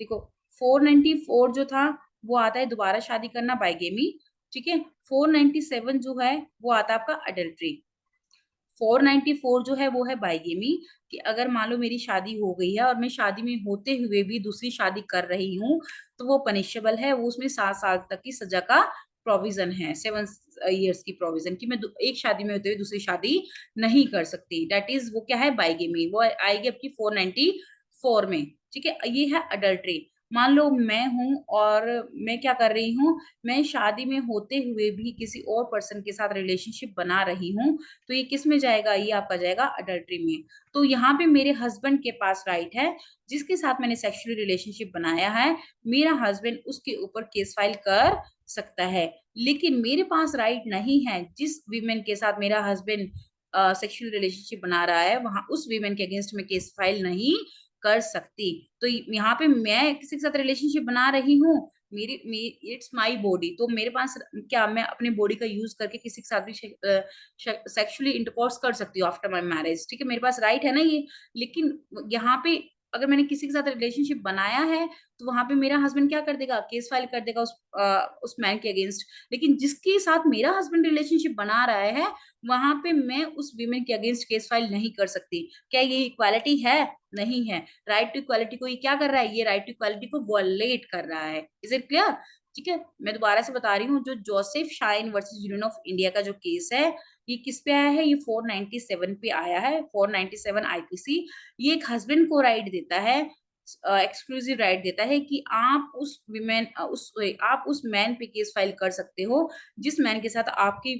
देखो, 494 जो था वो आता है दोबारा शादी करना, बाइगेमी। ठीक है, 497 जो है वो आता है आपका अडल्ट्री। 494 जो है वो है बाइगेमी, कि अगर मान लो मेरी शादी हो गई है और मैं शादी में होते हुए भी दूसरी शादी कर रही हूँ, तो वो पनिशेबल है, वो उसमें 7 साल तक की सजा का प्रोविजन है, 7 इयर्स की प्रोविजन, कि मैं एक शादी में होते हुए दूसरी शादी नहीं कर सकती, दैट इज वो क्या है, बाइगेमी, वो आएगी आपकी 494 में। ठीक है, ये है अडल्ट्री। मान लो मैं हूं और मैं क्या कर रही हूँ, मैं शादी में होते हुए भी किसी और पर्सन के साथ रिलेशनशिप बना रही हूँ, तो ये किस में जाएगा, ये आपका जाएगा अडल्ट्री में। तो यहाँ पे मेरे हस्बैंड के पास राइट है, जिसके साथ मैंने सेक्सुअल रिलेशनशिप बनाया है, मेरा हस्बैंड उसके ऊपर केस फाइल कर सकता है। लेकिन मेरे पास राइट नहीं है, जिस वीमेन के साथ मेरा हस्बैंड सेक्सुअल रिलेशनशिप बना रहा है, वहां उस वीमेन के अगेंस्ट में केस फाइल नहीं कर सकती। तो यहाँ पे मैं किसी के साथ रिलेशनशिप बना रही हूँ, मेरी मे इट्स माय बॉडी, तो मेरे पास क्या मैं अपने बॉडी का यूज करके किसी के साथ भी सेक्सुअली इंटरकोर्स कर सकती हूँ आफ्टर माय मैरिज, ठीक है, मेरे पास राइट है ना ये। लेकिन यहाँ पे अगर मैंने किसी के साथ रिलेशनशिप बनाया है तो वहां पे मेरा हस्बैंड क्या कर देगा, केस फाइल कर देगा उस मैन के अगेंस्ट। लेकिन जिसके साथ मेरा हस्बैंड रिलेशनशिप बना रहा है वहां पे मैं उस वीमेन के अगेंस्ट केस फाइल नहीं कर सकती। क्या ये इक्वालिटी है? नहीं है। राइट टू इक्वालिटी को ये क्या कर रहा है, ये राइट टू इक्वालिटी को वॉलेट कर रहा है। Is it clear? ठीक है, मैं दोबारा से बता रही हूँ, जो Joseph shine versus union of India का जो केस है, ये किस पे आया है, ये 497 पे आया है, 497 आईपीसी। ये एक हस्बैंड को राइट देता है, एक्सक्लूसिव राइट देता है कि आप उस विमेन आप उस मैन पे केस फाइल कर सकते हो जिस मैन के साथ आपकी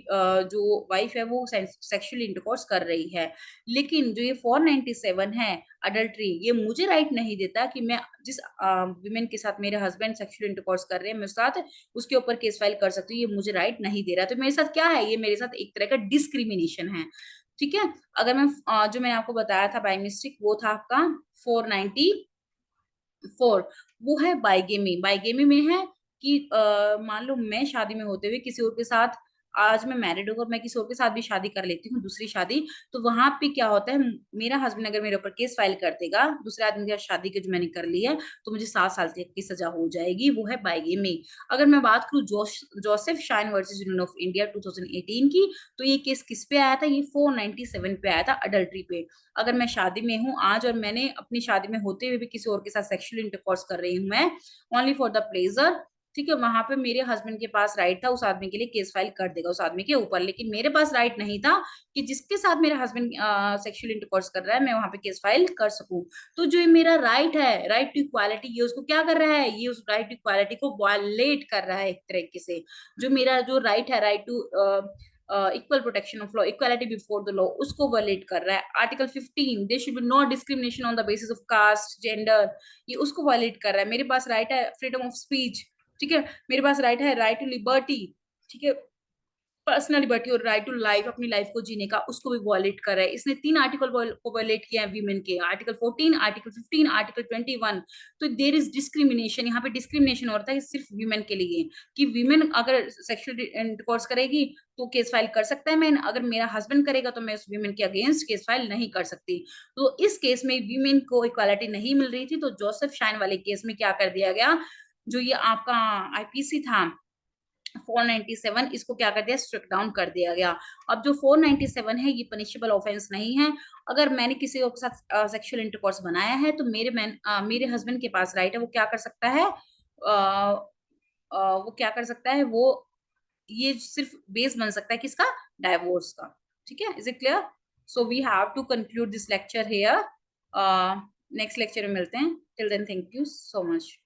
जो वाइफ है वो सेक्सुअल इंटरकोर्स कर रही है। लेकिन जो ये 497 है अडल्ट्री, ये मुझे राइट नहीं देता कि मैं जिस विमेन के साथ मेरे हस्बैंड सेक्सुअल इंटरकोर्स कर रहे हैं मेरे साथ, उसके ऊपर केस फाइल कर सकती हूँ, ये मुझे राइट नहीं दे रहा। तो मेरे साथ क्या है, ये मेरे साथ एक तरह का डिस्क्रिमिनेशन है। ठीक है, अगर मैं जो मैंने आपको बताया था बाय मिस्टेक, वो था आपका 494, वो है बाइगेमी। बाइगेमी में है कि मान लो मैं शादी में होते हुए किसी और के साथ, आज मैं मैरिड हूँ और मैं किसी और के साथ भी शादी कर लेती हूँ, दूसरी शादी, तो वहां पे क्या होता है, मेरा हस्बैंड अगर मेरे ऊपर केस फाइल कर देगा दूसरे आदमी के साथ शादी के जो मैंने कर ली है, तो मुझे 7 साल तक की सजा हो जाएगी, वो है बाइगेमी। अगर मैं बात करूँ Joseph shine versus union of India 2018 की, तो ये केस किस पे आया था, ये 497 पे आया था, अडल्ट्री पे। अगर मैं शादी में हूँ आज और मैंने अपनी शादी में होते हुए भी किसी और के साथ सेक्सुअल इंटरकोर्स कर रही हूँ मैं, ओनली फॉर द प्लेजर, ठीक है, वहां पे मेरे हस्बैंड के पास राइट था उस आदमी के लिए केस फाइल कर देगा उस आदमी के ऊपर, लेकिन मेरे पास राइट नहीं था कि जिसके साथ मेरा हस्बैंड सेक्सुअल इंटरकोर्स कर रहा है मैं वहां पे केस फाइल कर सकूं। तो जो ये मेरा राइट है, राइट टू इक्वालिटी, ये उसको क्या कर रहा है, ये उस राइट टू इक्वालिटी को वायलेट कर रहा है एक तरीके से। जो मेरा जो राइट है, right to equal protection of law, equality before the law, उसको वायलेट कर रहा है। आर्टिकल 15, there should be no discrimination on the basis of caste gender, ये उसको वायलेट कर रहा है। मेरे पास राइट है फ्रीडम ऑफ स्पीच, ठीक है, मेरे पास राइट है राइट टू लिबर्टी, ठीक है, पर्सनल लिबर्टी और राइट टू लाइफ, अपनी लाइफ को जीने का, उसको भी वॉयलेट कर रहा है। इसने 3 आर्टिकल को वॉयलेट किया है वीमेन के, आर्टिकल 14, आर्टिकल 15, आर्टिकल 21। तो देर इज डिस्क्रिमिनेशन, यहाँ पे डिस्क्रिमिनेशन होता है सिर्फ वीमेन के लिए, कि वीमेन अगर सेक्सुअल इंटरकोर्स करेगी तो केस फाइल कर सकता है मैन, अगर मेरा हस्बैंड करेगा तो मैं उस वीमेन के अगेंस्ट केस फाइल नहीं कर सकती। तो इस केस में वीमेन को इक्वालिटी नहीं मिल रही थी, तो जोसेफ शाइन वाले केस में क्या कर दिया गया, जो ये आपका आईपीसी था 497, इसको क्या कर दिया, स्ट्रिक डाउन कर दिया गया। अब जो 497 है ये पनिशेबल ऑफेंस नहीं है। अगर मैंने किसी के साथ सेक्सुअल इंटरकोर्स बनाया है तो मेरे हस्बैंड के पास राइट है, वो क्या कर सकता है, वो क्या कर सकता है, वो ये सिर्फ बेस बन सकता है किसका, डाइवोर्स का। ठीक है, is it clear? So we have to conclude this lecture here. Next lecture में मिलते हैं, till then thank you so much.